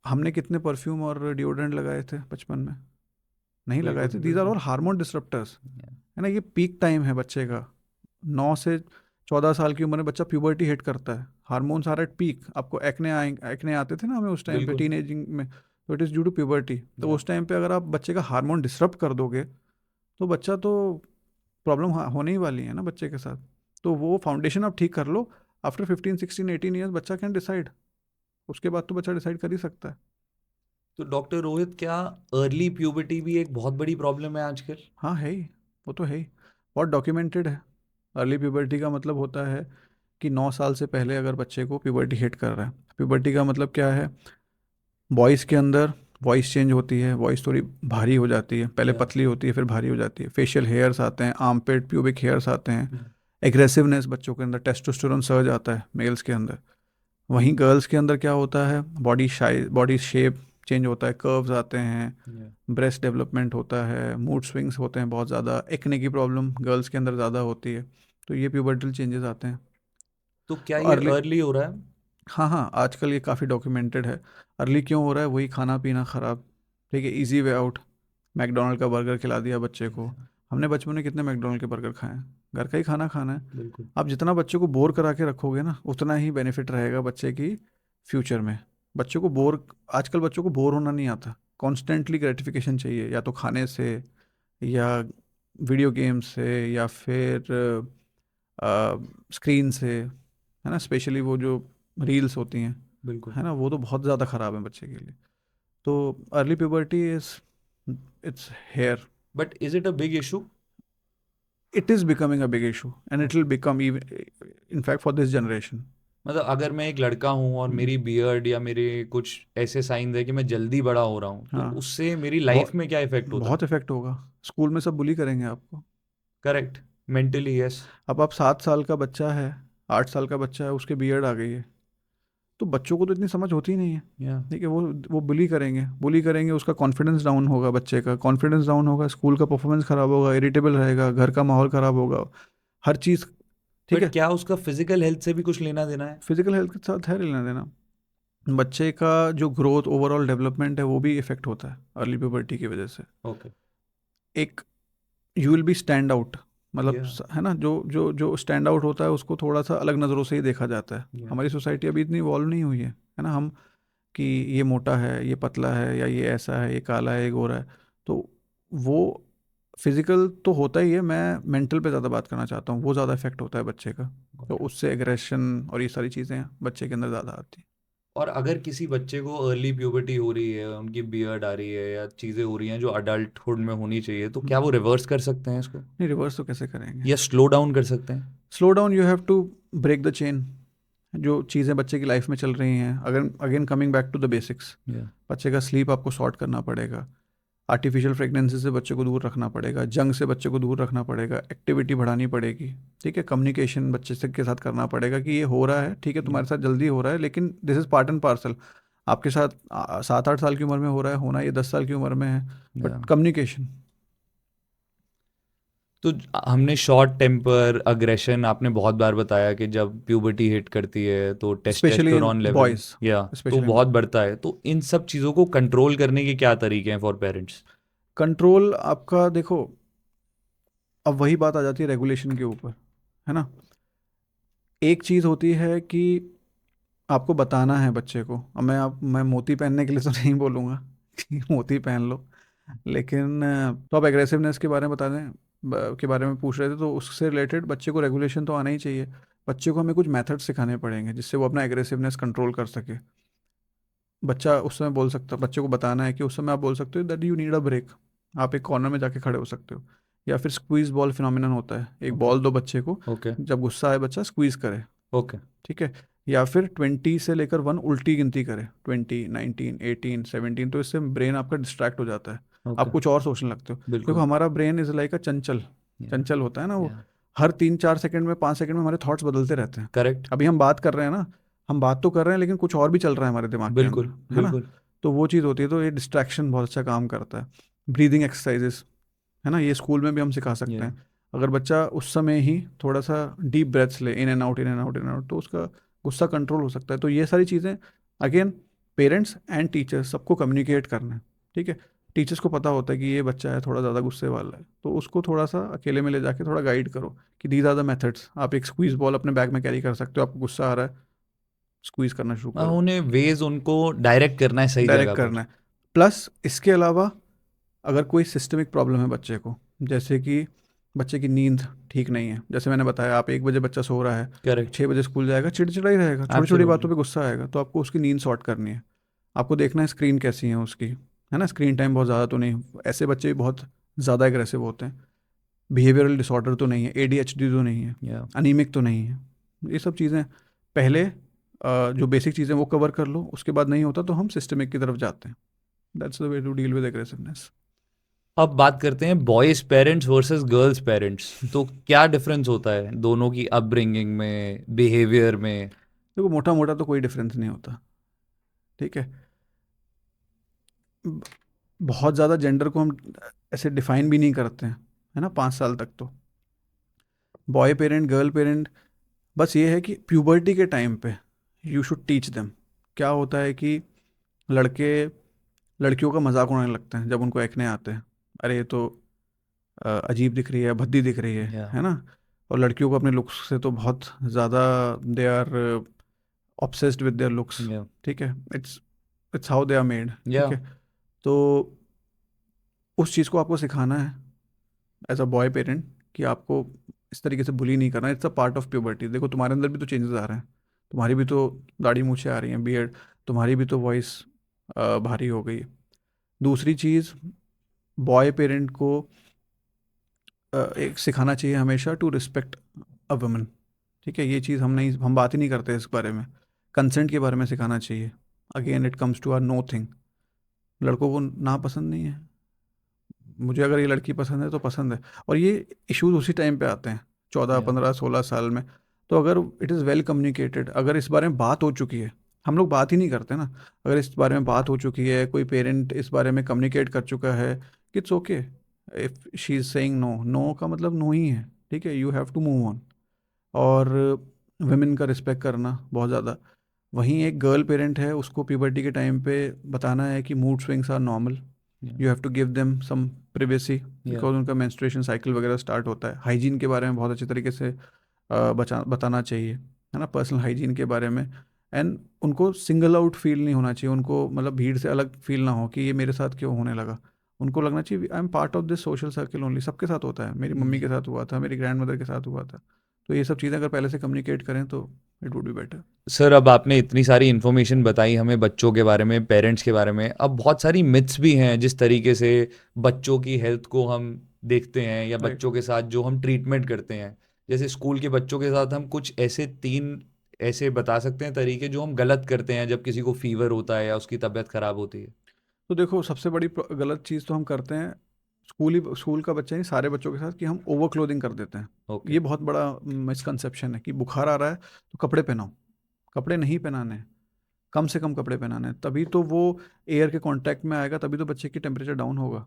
हमने कितने परफ्यूम और डिओड्रेंट लगाए थे बचपन में? नहीं लगाए बिल्कुल थे। दीज आर बिल्कुल। ऑल हार्मोन डिसरप्टर्स, या है ना। ये पीक टाइम है बच्चे का। 9 से 14 साल की उम्र में बच्चा प्यूबर्टी हिट करता है, हार्मोन्स आर एट पीक। आपको एक्ने आते थे ना हमें उस टाइम पे, बिल्कुल। टीन एजिंग में, तो it is due to puberty. तो या उस टाइम पे अगर आप बच्चे का हार्मोन डिसरप्ट कर दोगे, तो बच्चा तो प्रॉब्लम होने ही वाली है ना बच्चे के साथ। तो वो फाउंडेशन आप ठीक कर लो। आफ्टर 15 16 18 ईयर्स बच्चा कैन डिसाइड। उसके बाद तो बच्चा डिसाइड कर ही सकता है। तो डॉक्टर रोहित, क्या अर्ली प्यूबर्टी भी एक बहुत बड़ी प्रॉब्लम है आजकल? हाँ है ही, वो तो है ही, बहुत डॉक्यूमेंटेड है। अर्ली प्यूबर्टी का मतलब होता है कि 9 साल से पहले अगर बच्चे को प्यूबर्टी हिट कर रहा है। प्यूबर्टी का मतलब क्या है? बॉयज़ के अंदर वॉइस चेंज होती है, वॉइस थोड़ी भारी हो जाती है, पहले या पतली होती है फिर भारी हो जाती है, फेशियल हेयर्स आते हैं, आर्म पेट प्यूबिक हेयर्स आते हैं, या एग्रेसिवनेस बच्चों के अंदर, टेस्टोस्टेरोन सर्ज आता है मेल्स के अंदर। वहीं गर्ल्स के अंदर क्या होता है? बॉडी शेप चेंज होता है, कर्व्स आते हैं, या ब्रेस्ट डेवलपमेंट होता है, मूड स्विंग्स होते हैं बहुत ज़्यादा, एक्ने की प्रॉब्लम गर्ल्स के अंदर ज़्यादा होती है। तो ये प्यूबर्टल चेंजेस आते हैं। तो क्या तो ये अर्ली, अर्ली हो रहा है? हाँ हाँ, आजकल ये काफ़ी डॉक्यूमेंटेड है। अर्ली क्यों हो रहा है? वही खाना पीना ख़राब। ठीक है, इजी वे आउट, मैकडोनल्ड का बर्गर खिला दिया बच्चे को। या, हमने बचपन में कितने मैकडोनल्ड के बर्गर खाए हैं? घर का ही खाना खाना है। बिल्कुल आप जितना बच्चे को बोर करा के रखोगे ना, उतना ही बेनिफिट रहेगा बच्चे की फ्यूचर में। बच्चों को बोर, आजकल बच्चों को बोर होना नहीं आता। कॉन्स्टेंटली ग्रेटिफिकेशन चाहिए, या तो खाने से, या वीडियो गेम से, या फिर स्क्रीन से, है ना। स्पेशली वो जो रील्स होती हैं, बिल्कुल। है ना, वो तो बहुत ज़्यादा ख़राब है बच्चे के लिए। तो early puberty is, it's here, but is it a big issue? It is becoming a big issue and it will become in fact for this generation. मतलब अगर मैं एक लड़का हूँ और मेरी बियर्ड या मेरे कुछ ऐसे साइन है कि मैं जल्दी बड़ा हो रहा हूँ, तो हाँ, उससे मेरी लाइफ बहुत में क्या इफेक्ट होता है? बहुत इफेक्ट होगा। स्कूल में सब बुली करेंगे आपको। करेक्ट। Mentally yes. अब आप 7 साल का बच्चा है, 8 साल का बच्चा है, उसके बियर्ड आ गई है, तो बच्चों को तो इतनी समझ होती ही नहीं है। या ठीक है, वो बुली करेंगे, उसका कॉन्फिडेंस डाउन होगा, बच्चे का कॉन्फिडेंस डाउन होगा, स्कूल का परफॉर्मेंस खराब होगा, इरिटेबल रहेगा, घर का माहौल खराब होगा, हर चीज़। ठीक बट है, क्या उसका फिजिकल हेल्थ से भी कुछ लेना देना है? फिजिकल हेल्थ के साथ है लेना देना। बच्चे का जो ग्रोथ, ओवरऑल डेवलपमेंट है, वो भी इफेक्ट होता है अर्ली प्यूबर्टी की वजह से। ओके। एक you will be stand out, मतलब या है ना, जो जो जो स्टैंड आउट होता है उसको थोड़ा सा अलग नज़रों से ही देखा जाता है। या हमारी सोसाइटी अभी इतनी इवॉल्व नहीं हुई है ना, हम कि ये मोटा है, ये पतला है, या ये ऐसा है, ये काला है, ये गोरा है। तो वो फिजिकल तो होता ही है, मैं मेंटल पे ज़्यादा बात करना चाहता हूँ, वो ज़्यादा इफेक्ट होता है बच्चे का। तो उससे एग्रेशन और ये सारी चीज़ें बच्चे के अंदर ज़्यादा आती हैं। और अगर किसी बच्चे को अर्ली प्यूबर्टी हो रही है, उनकी बियर्ड आ रही है या चीज़ें हो रही हैं जो अडल्टहुड में होनी चाहिए, तो क्या हम्म, वो रिवर्स कर सकते हैं इसको नहीं, रिवर्स तो कैसे करेंगे? या स्लो डाउन कर सकते हैं? Slow down, you have to break the chain. जो चीज़ें बच्चे की लाइफ में चल रही हैं, अगर again coming back to the basics, या बच्चे का स्लीप आपको सॉर्ट करना पड़ेगा, आर्टिफिशियल फ्रेगनेंसी से बच्चे को दूर रखना पड़ेगा, जंक से बच्चे को दूर रखना पड़ेगा, एक्टिविटी बढ़ानी पड़ेगी। ठीक है, कम्युनिकेशन बच्चे से के साथ करना पड़ेगा कि ये हो रहा है, ठीक है, तुम्हारे साथ जल्दी हो रहा है, लेकिन this is part and parcel. आपके साथ 7-8 साल की उम्र में हो रहा है, होना ये 10 साल की उम्र में है, या बट कम्युनिकेशन। तो हमने शॉर्ट टेम्पर, अग्रेशन, आपने बहुत बार बताया कि जब प्यूबर्टी हिट करती है तो specially in testosterone level boys, या तो स्पेशली इन बहुत बॉयज़। बढ़ता है। तो इन सब चीज़ों को कंट्रोल करने के क्या तरीके हैं फॉर पेरेंट्स? कंट्रोल आपका देखो, अब वही बात आ जाती है रेगुलेशन के ऊपर, है ना। एक चीज़ होती है कि आपको बताना है बच्चे को। अब मैं मोती पहनने के लिए तो नहीं बोलूँगा कि मोती पहन लो, लेकिन तो आप एग्रेसिवनेस के बारे में बता दें, के बारे में पूछ रहे थे, तो उससे रिलेटेड बच्चे को रेगुलेशन तो आना ही चाहिए। बच्चे को हमें कुछ मेथड सिखाने पड़ेंगे जिससे वो अपना एग्रेसिवनेस कंट्रोल कर सके। बच्चा उस समय बोल सकता, बच्चे को बताना है कि उस समय आप बोल सकते हो that you need a break. आप एक कॉर्नर में जाके खड़े हो सकते हो, या फिर स्क्वीज बॉल फिनोमिनन होता है, एक ओके। बॉल दो बच्चे को, ओके। जब गुस्सा आए बच्चा स्क्वीज करे। ओके। ठीक है, या फिर 20 से लेकर 1 उल्टी गिनती करे, 20, 19, 18, 17, तो इससे ब्रेन आपका डिस्ट्रैक्ट हो जाता है, ओके। आप कुछ और सोचने लगते हो। देखो, बिल्कुल। हमारा ब्रेन इज लाइक अ चंचल, या चंचल होता है ना वो। या हर 3-4 सेकंड में, 5 सेकंड में हमारे थॉट्स बदलते रहते हैं। करेक्ट। अभी हम बात कर रहे हैं ना, हम बात तो कर रहे हैं, लेकिन कुछ और भी चल रहा है हमारे दिमाग के बिल्कुल। अंदर, है ना। बिल्कुल। तो वो चीज़ होती है, तो ये डिस्ट्रैक्शन बहुत अच्छा काम करता है। ब्रीदिंग एक्सरसाइजेस, है ना, ये स्कूल में भी हम सिखा सकते या हैं। अगर बच्चा उस समय ही थोड़ा सा डीप ब्रेथ्स ले, in and out, in and out, in and out, तो उसका गुस्सा कंट्रोल हो सकता है। तो ये सारी चीज़ें अगेन पेरेंट्स एंड टीचर्स सबको कम्युनिकेट करना है। ठीक है, टीचर्स को पता होता है कि ये बच्चा है थोड़ा ज़्यादा गुस्से वाला है, तो उसको थोड़ा सा अकेले में ले जाके थोड़ा गाइड करो कि दीज आर द मेथड्स। आप एक स्क्वीज बॉल अपने बैग में कैरी कर सकते हो, आपको गुस्सा आ रहा है, स्क्वीज करना शुरू हाँ, करो, उन्हें वेज उनको डायरेक्ट करना है सही जगह डायरेक्ट पर। करना है। प्लस इसके अलावा अगर कोई सिस्टमिक प्रॉब्लम है बच्चे को, जैसे कि बच्चे की नींद ठीक नहीं है, जैसे मैंने बताया, आप 1 बजे बच्चा सो रहा है, करेक्ट। 6 बजे स्कूल जाएगा, चिड़चिड़ा ही रहेगा, छोटी छोटी बातों एब्सोल्युटली। पे गुस्सा आएगा, तो आपको उसकी नींद शॉर्ट करनी है। आपको देखना है स्क्रीन कैसी है उसकी, है ना, स्क्रीन टाइम बहुत ज़्यादा तो नहीं, ऐसे बच्चे भी बहुत ज़्यादा एग्रेसिव होते हैं, बिहेवियरल डिसऑर्डर तो नहीं है, ADHD तो नहीं है, या अनीमिक तो नहीं है। ये सब चीज़ें पहले जो बेसिक चीज़ें वो कवर कर लो, उसके बाद नहीं होता तो हम सिस्टमिक की तरफ जाते हैं। That's the way to deal with aggressiveness. अब बात करते हैं boys parents versus girls parents. तो क्या डिफरेंस होता है दोनों की अपब्रिंगिंग में, बिहेवियर में? देखो, मोटा मोटा तो कोई डिफरेंस नहीं होता। ठीक है, ब- बहुत ज़्यादा जेंडर को हम ऐसे डिफाइन भी नहीं करते हैं, है ना, 5 साल तक तो बॉय पेरेंट, गर्ल पेरेंट। बस ये है कि प्यूबर्टी के टाइम पे यू शुड टीच देम। क्या होता है कि लड़के लड़कियों का मजाक उड़ाने लगते हैं जब उनको एक्ने आते हैं, अरे ये तो अजीब दिख रही है, भद्दी दिख रही या है ना। और लड़कियों को अपने लुक्स से तो बहुत ज़्यादा, they are obsessed with their looks. या ठीक है, it's it's how they are made. या ठीक है, तो उस चीज़ को आपको सिखाना है एज अ बॉय पेरेंट, कि आपको इस तरीके से बुली नहीं करना। It's a part of puberty. देखो, तुम्हारे अंदर भी तो चेंजेस आ रहे हैं, तुम्हारी भी तो दाढ़ी मूछें आ रही हैं, बियर्ड, तुम्हारी भी तो वॉइस भारी हो गई है। दूसरी चीज़, बॉय पेरेंट को एक सिखाना चाहिए हमेशा टू रिस्पेक्ट अ वुमन। ठीक है, ये चीज़ हम बात ही नहीं करते इस बारे में। कंसेंट के बारे में सिखाना चाहिए। Again it comes to our no thing. लड़कों को ना पसंद नहीं है, मुझे अगर ये लड़की पसंद है तो पसंद है। और ये इश्यूज उसी टाइम पे आते हैं, 14, या 15, 16 साल में। तो अगर इट इज़ वेल कम्युनिकेटेड, अगर इस बारे में बात हो चुकी है, हम लोग बात ही नहीं करते ना। अगर इस बारे में बात हो चुकी है, कोई पेरेंट इस बारे में कम्युनिकेट कर चुका है, it's okay. If she is saying no, no का मतलब नो ही है, ठीक है, you have to move on. और वुमेन का रिस्पेक्ट करना बहुत ज़्यादा। वहीं एक गर्ल पेरेंट है, उसको प्यूबर्टी के टाइम पे बताना है कि mood swings are normal, Yeah. You have to give them some privacy, Yeah. Because उनका मेंस्ट्रुएशन साइकिल वगैरह स्टार्ट होता है। हाइजीन के बारे में बहुत अच्छे तरीके से बताना चाहिए, है ना, पर्सनल हाइजीन के बारे में। एंड उनको सिंगल आउट फील नहीं होना चाहिए, उनको मतलब भीड़ से अलग फील ना हो कि ये मेरे साथ क्यों होने लगा। उनको लगना चाहिए I am part of this social circle only, सबके साथ होता है, मेरी मम्मी के साथ हुआ था, मेरी ग्रैंड मदर के साथ हुआ था। तो ये सब चीज़ें अगर पहले से कम्युनिकेट करें तो it would be better. Sir, अब आपने इतनी सारी इन्फॉर्मेशन बताई हमें बच्चों के बारे में, पेरेंट्स के बारे में। अब बहुत सारी मिथ्स भी हैं जिस तरीके से बच्चों की हेल्थ को हम देखते हैं या राइट। बच्चों के साथ जो हम ट्रीटमेंट करते हैं। जैसे स्कूल के बच्चों के साथ हम कुछ ऐसे 3 ऐसे बता सकते हैं तरीके जो हम गलत करते हैं जब किसी को फीवर होता है या उसकी तबीयत खराब होती है। तो देखो, सबसे बड़ी गलत चीज़ तो हम करते हैं, स्कूल का बच्चा नहीं, सारे बच्चों के साथ, कि हम ओवर क्लोथिंग कर देते हैं। ओके। ये बहुत बड़ा मिसकंसेप्शन है कि बुखार आ रहा है तो कपड़े पहनाओ। कपड़े नहीं पहनाने हैं, कम से कम कपड़े पहनाने हैं, तभी तो वो एयर के कांटेक्ट में आएगा, तभी तो बच्चे की टेम्परेचर डाउन होगा।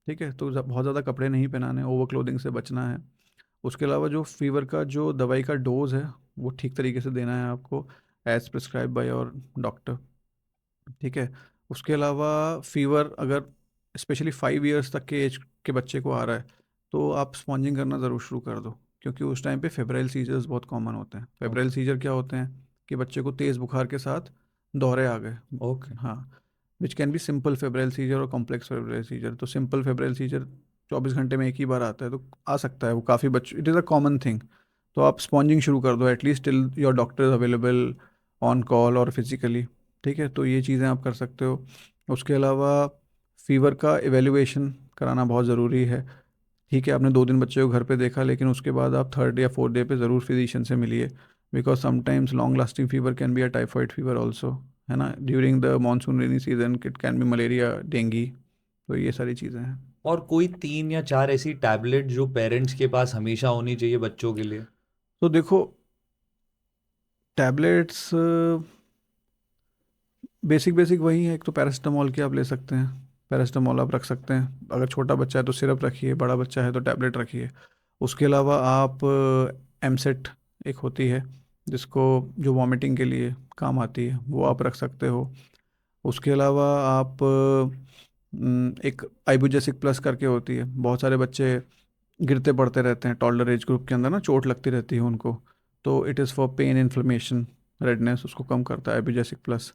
ठीक है, तो बहुत ज़्यादा कपड़े नहीं पहनाने, ओवर क्लोथिंग से बचना है। उसके अलावा जो फीवर का जो दवाई का डोज है, वो ठीक तरीके से देना है आपको, as prescribe by your doctor. ठीक है। उसके अलावा फीवर अगर स्पेशली 5 इयर्स तक के एज के बच्चे को आ रहा है, तो आप स्पॉन्जिंग करना ज़रूर शुरू कर दो, क्योंकि उस टाइम पे फेब्राइल सीजर्स बहुत कॉमन होते हैं। Febrile okay. सीजर क्या होते हैं कि बच्चे को तेज़ बुखार के साथ दौरे आ गए। ओके। हाँ, which can be simple febrile seizure और कॉम्प्लेक्स फेब्राइल सीजर। तो सिंपल फेब्राइल सीजर 24 घंटे में एक ही बार आता है, तो आ सकता है वो, काफ़ी बच्चे, it is a common thing. तो आप स्पॉन्जिंग शुरू कर दो at least till your doctor is available on call और फिजिकली। ठीक है, तो ये चीज़ें आप कर सकते हो। उसके अलावा फीवर का एवेल्युएशन कराना बहुत ज़रूरी है। ठीक है, आपने 2 दिन बच्चे को घर पे देखा, लेकिन उसके बाद आप 3rd या 4th डे पे ज़रूर फिजिशियन से मिलिए, because sometimes long lasting fever can be a typhoid fever also, है ना, during the monsoon rainy season it can B malaria, dinghy. तो ये सारी चीज़ें हैं। और कोई 3 या 4 ऐसी टैबलेट जो पेरेंट्स के पास हमेशा होनी चाहिए बच्चों के लिए? तो देखो, टैबलेट्स बेसिक बेसिक वही है, एक तो पैरासीटामोल की आप ले सकते हैं, पैरासीटामोल आप रख सकते हैं। अगर छोटा बच्चा है तो सिरप रखिए, बड़ा बच्चा है तो टैबलेट रखिए। उसके अलावा आप एमसेट एक होती है जिसको, जो वॉमिटिंग के लिए काम आती है, वो आप रख सकते हो। उसके अलावा आप एक आइबुजेसिक प्लस करके होती है, बहुत सारे बच्चे गिरते पड़ते रहते हैं टॉलर एज ग्रुप के अंदर ना, चोट लगती रहती है उनको। तो it is for pain, inflammation, redness, उसको कम करता है एपिजेसिक प्लस।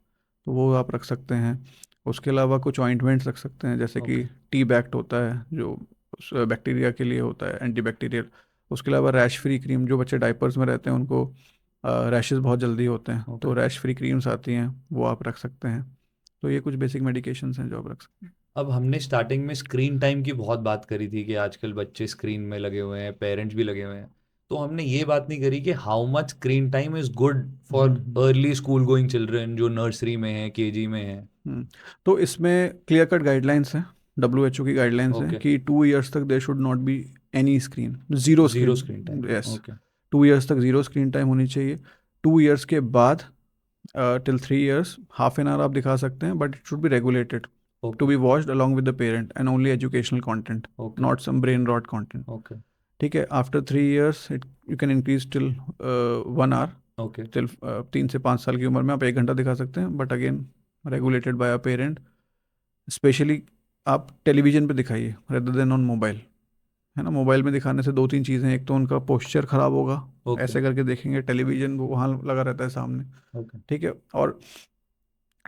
तो वो आप रख सकते हैं। उसके अलावा कुछ ऑइंटमेंट्स रख सकते हैं, जैसे कि ओके। टी बैक्ट होता है जो बैक्टीरिया के लिए होता है, एंटी बैक्टीरियल। उसके अलावा रैश फ्री क्रीम, जो बच्चे डायपर्स में रहते हैं उनको रैशेस बहुत जल्दी होते हैं, तो ओके। रैश फ्री क्रीम्स आती हैं, वो आप रख सकते हैं। तो ये कुछ बेसिक मेडिकेशंस हैं जो आप रख सकते हैं। अब हमने स्टार्टिंग में स्क्रीन टाइम की बहुत बात करी थी कि आजकल बच्चे स्क्रीन में लगे हुए हैं, पेरेंट्स भी लगे हुए हैं। तो हमने ये बात नहीं करी कि how much screen time is good for hmm. Early school going children जो नर्सरी में है, केजी में है। हम्म। तो इसमें क्लियर कट गाइडलाइंस हैं, डब्ल्यू एच ओ की गाइडलाइंस हैं ओके। कि 2 इयर्स तक there should not be any screen, zero zero screen. Screen time. Yes, okay. 2 years तक ज़ीरो स्क्रीन टाइम होनी चाहिए। 2 इयर्स के बाद टिल 3 इयर्स ½ एन आवर आप दिखा सकते हैं, but it should be regulated, to okay. Be watched along with the parent, and only educational content, okay. Not some brain rot content. Okay. ठीक है, after 3 years it you can increase till 1 hour, okay. Till 3 से 5 साल की उम्र में आप 1 घंटा दिखा सकते हैं, but again regulated by a parent. Specially आप टेलीविज़न पे दिखाइए रेदर देन ऑन मोबाइल, है ना। मोबाइल में दिखाने से 2-3 चीज़ें, एक तो उनका पोस्चर ख़राब होगा, ओके। ऐसे करके देखेंगे, टेलीविज़न वो वहाँ लगा रहता है सामने। ओके। ठीक है, और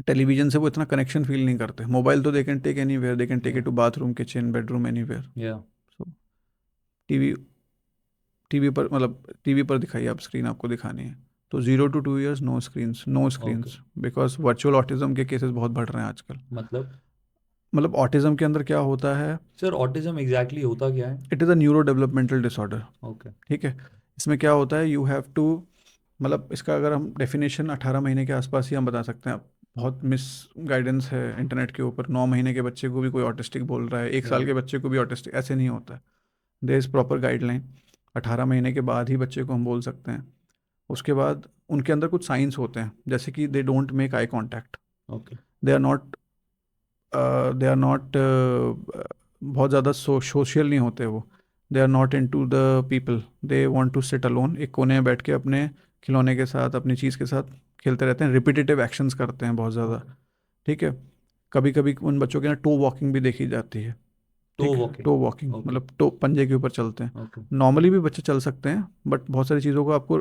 टेलीविज़न से वो इतना कनेक्शन फील नहीं करते। मोबाइल तो they can take anywhere, they can take yeah. It to bathroom, kitchen, bedroom, anywhere. Yeah. So TV TV पर, मतलब टीवी पर दिखाइए आप, स्क्रीन आपको दिखानी है। तो 0 to 2 years no screens, no okay. Screens, because virtual autism के केसेस बहुत बढ़ रहे हैं आजकल। मतलब मतलब ऑटिज्म के अंदर क्या होता है, सर ऑटिज्म एग्जैक्टली होता क्या है? It is a neuro developmental disorder. Okay. ठीक है, इसमें क्या होता है, यू हैव टू, मतलब इसका अगर हम डेफिनेशन 18 महीने के आसपास ही हम बता सकते हैं। बहुत मिस गाइडेंस है इंटरनेट के ऊपर, 9 महीने के बच्चे को भी कोई ऑटिस्टिक बोल रहा है, 1 साल राइट। के बच्चे को भी ऑटिस्टिक, ऐसे नहीं होता है। देयर इज़ प्रॉपर गाइडलाइन, 18 महीने के बाद ही बच्चे को हम बोल सकते हैं। उसके बाद उनके अंदर कुछ साइंस होते हैं, जैसे कि they don't make eye contact, okay. They are not बहुत ज़्यादा सोशल नहीं होते वो, they are not into the people, they want to sit alone, एक कोने में बैठ के अपने खिलौने के साथ अपनी चीज़ के साथ खेलते रहते हैं, रिपीटेटिव एक्शंस करते हैं बहुत ज़्यादा। ओके। ठीक है। कभी कभी उन बच्चों के ना टो वॉकिंग भी देखी जाती है। तो ठीक है, ओके। Toe walking okay. मतलब टो पंजे के ऊपर चलते हैं। ओके। नॉर्मली भी बच्चे चल सकते हैं, बट बहुत सारी चीज़ों को आपको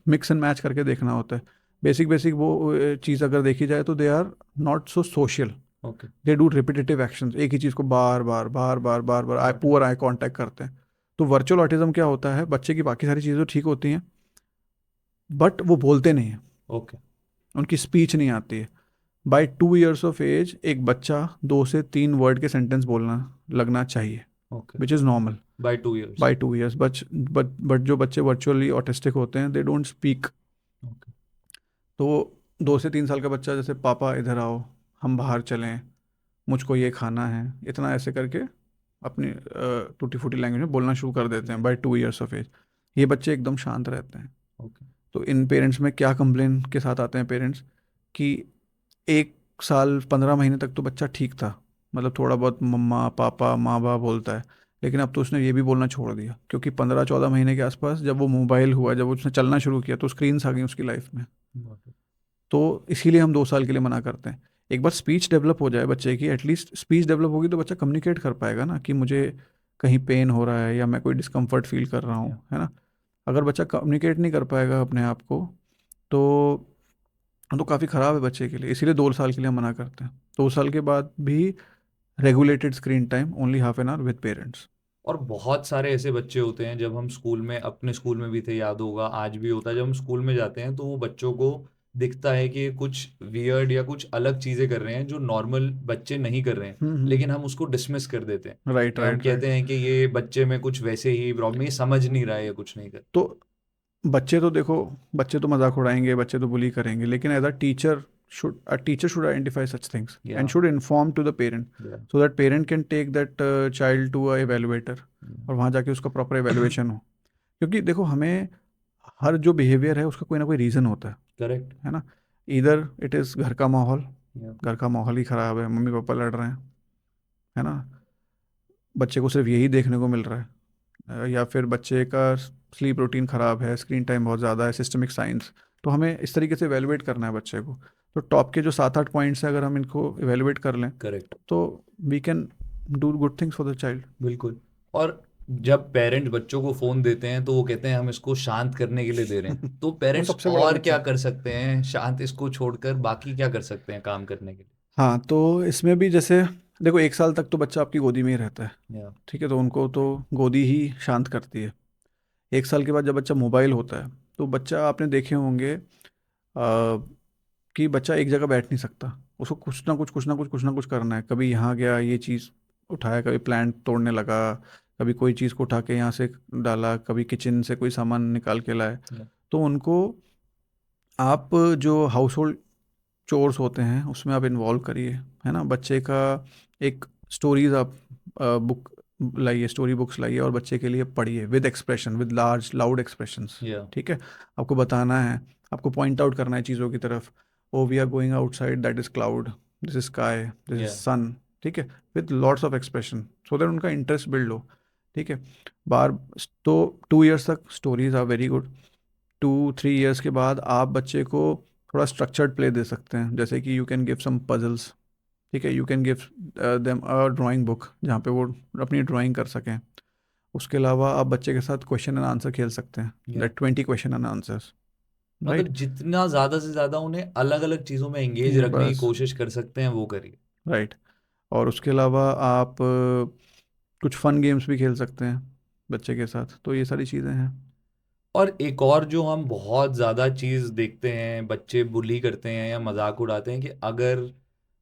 मिक्स एंड मैच करके देखना होता है। बेसिक बेसिक वो चीज़ अगर देखी जाए तो they are not so social, okay. They do repetitive actions, एक ही चीज़ को बार बार बार बार बार बार I Got it. Poor eye contact करते हैं। तो वर्चुअल ऑटिज्म क्या होता है, बच्चे की बाकी सारी चीज़ें तो ठीक होती हैं, बट वो बोलते नहीं हैं, ओके। उनकी स्पीच नहीं आती है। बाय 2 years ऑफ एज एक बच्चा 2 से 3 वर्ड के सेंटेंस बोलना लगना चाहिए, okay. Which is normal by 2 years। By 2 years। But जो बच्चे वर्चुअली ऑटिस्टिक होते हैं दे डोंट स्पीक। ओके। तो 2 से 3 साल का बच्चा जैसे पापा इधर आओ, हम बाहर चलें, मुझको ये खाना है, इतना ऐसे करके अपनी टूटी फूटी लैंग्वेज में बोलना शुरू कर देते हैं बाय 2 years ऑफ एज। ये बच्चे एकदम शांत रहते हैं। ओके। तो इन पेरेंट्स में क्या कंप्लेन के साथ आते हैं पेरेंट्स, कि 1 साल 15 महीने तक तो बच्चा ठीक था, मतलब थोड़ा बहुत मम्मा पापा माँ बाप बोलता है, लेकिन अब तो उसने ये भी बोलना छोड़ दिया, क्योंकि 15-14 महीने के आसपास जब वो मोबाइल हुआ, जब उसने चलना शुरू किया तो स्क्रीन्स आ गई उसकी लाइफ में। Got it. तो इसीलिए हम 2 साल के लिए मना करते हैं। एक बार स्पीच डेवलप हो जाए बच्चे की, एटलीस्ट स्पीच डेवलप होगी तो बच्चा कम्युनिकेट कर पाएगा ना, कि मुझे कहीं पेन हो रहा है या मैं कोई डिस्कम्फर्ट फील कर रहा हूँ, Yeah. है ना। अगर बच्चा कम्युनिकेट नहीं कर पाएगा अपने आप को, तो काफ़ी ख़राब है बच्चे के लिए, इसीलिए 2 साल के लिए हम मना करते हैं। 2 साल के बाद भी regulated screen time, only half an hour with parents. और बहुत सारे ऐसे बच्चे होते हैं, जब हम स्कूल में, अपने स्कूल में भी थे, याद होगा, आज भी होता है, जब हम स्कूल में जाते हैं तो वो बच्चों को दिखता है कि ये कुछ वियर्ड या कुछ अलग चीजें कर रहे हैं जो नॉर्मल बच्चे नहीं कर रहे हैं, लेकिन हम उसको डिसमिस कर देते हैं, राइट या हम राइट कहते राइट। हैं कि ये बच्चे में कुछ वैसे ही प्रॉब्लम, ये समझ नहीं रहा है या कुछ नहीं कर। तो बच्चे तो देखो, बच्चे तो मजाक उड़ाएंगे, बच्चे तो बुली करेंगे, लेकिन as a teacher should identify such things yeah. And should inform to the parent, yeah. So that parent can take that child to a evaluator, और वहाँ जाके उसका प्रॉपर एवेलुएशन हो। क्योंकि देखो, हमें हर जो बिहेवियर है उसका कोई ना कोई रीज़न होता करेक्ट। है ना। इधर इट इज़ घर का माहौल, या। घर का माहौल ही ख़राब है, मम्मी पापा लड़ रहे हैं, है ना, बच्चे को सिर्फ यही देखने को मिल रहा है, या फिर बच्चे का स्लीप रूटीन ख़राब है, स्क्रीन टाइम बहुत ज़्यादा है, सिस्टमिक साइंस। तो हमें इस तरीके से एवेलुएट करना है बच्चे को। तो टॉप के जो 7-8 पॉइंट्स हैं, अगर हम इनको एवेलुएट कर लें करेक्ट। तो we can do good things for the child. बिल्कुल। और जब पेरेंट्स बच्चों को फोन देते हैं तो वो कहते हैं हम इसको शांत करने के लिए दे रहे हैं, तो वो पेरेंट्स सबसे बड़ा और मिथ क्या है। कर सकते हैं शांत इसको छोड़कर, बाकी क्या कर सकते हैं काम करने के हाँ, तो इसमें भी जैसे देखो, 1 साल तक तो बच्चा आपकी गोदी में ही रहता है, लिए? या। ठीक है, तो उनको तो गोदी ही शांत करती है। 1 साल के बाद जब बच्चा मोबाइल होता है, तो बच्चा, आपने देखे होंगे कि बच्चा एक जगह बैठ नहीं सकता, उसको कुछ ना कुछ करना है। कभी यहाँ गया, ये चीज़ उठाया, कभी प्लांट तोड़ने लगा, कभी कोई चीज़ को उठा के यहाँ से डाला, कभी किचन से कोई सामान निकाल के लाए। या। तो उनको आप जो हाउस होल्ड चोर्स होते हैं उसमें आप इन्वॉल्व करिए, है ना। बच्चे का एक स्टोरीज आप बुक लाइए, स्टोरी बुक्स लाइए और बच्चे के लिए पढ़िए with expression, with large loud expressions. या। ठीक है, आपको बताना है, आपको पॉइंट आउट करना है चीज़ों की तरफ। Oh we are going outside, that is cloud, this is sky, this is या। सन। ठीक है, with lots of expression, so that उनका इंटरेस्ट बिल्ड हो। ठीक है, बार तो 2 years तक stories are very good. 2-3 years के बाद आप बच्चे को थोड़ा स्ट्रक्चर्ड प्ले दे सकते हैं, जैसे कि you can give some puzzles. ठीक है, you can give them a drawing book जहाँ पे वो अपनी ड्राइंग कर सकें। उसके अलावा आप बच्चे के साथ क्वेश्चन एंड आंसर खेल सकते हैं, या। That 20 question and answers. मतलब राइट। जितना ज्यादा से ज्यादा उन्हें अलग अलग चीजों में एंगेज ये रखने की बस। कोशिश कर सकते हैं वो करिए। राइट। और उसके अलावा आप कुछ फन गेम्स भी खेल सकते हैं बच्चे के साथ, तो ये सारी चीज़ें हैं। और एक और जो हम बहुत ज्यादा चीज देखते हैं, बच्चे बुली करते हैं या मजाक उड़ाते हैं, कि अगर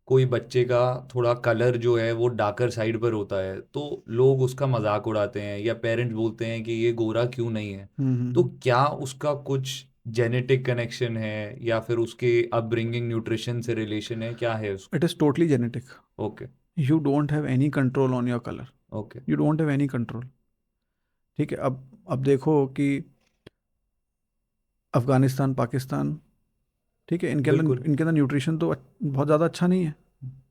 कोई बच्चे का थोड़ा कलर जो है वो डार्कर साइड पर होता है तो लोग उसका मजाक उड़ाते हैं, या पेरेंट्स बोलते हैं कि ये गोरा क्यों नहीं है। तो क्या उसका कुछ जेनेटिक कनेक्शन है, या फिर उसके अपब्रिंगिंग, न्यूट्रिशन से रिलेशन है, क्या है उसका? It is totally genetic. Okay. You don't have any control on your colour, okay. You don't have any control. ठीक है, अब देखो कि अफ़गानिस्तान, पाकिस्तान, ठीक है, बिल्कुल। इनके अंदर न्यूट्रिशन तो बहुत ज़्यादा अच्छा नहीं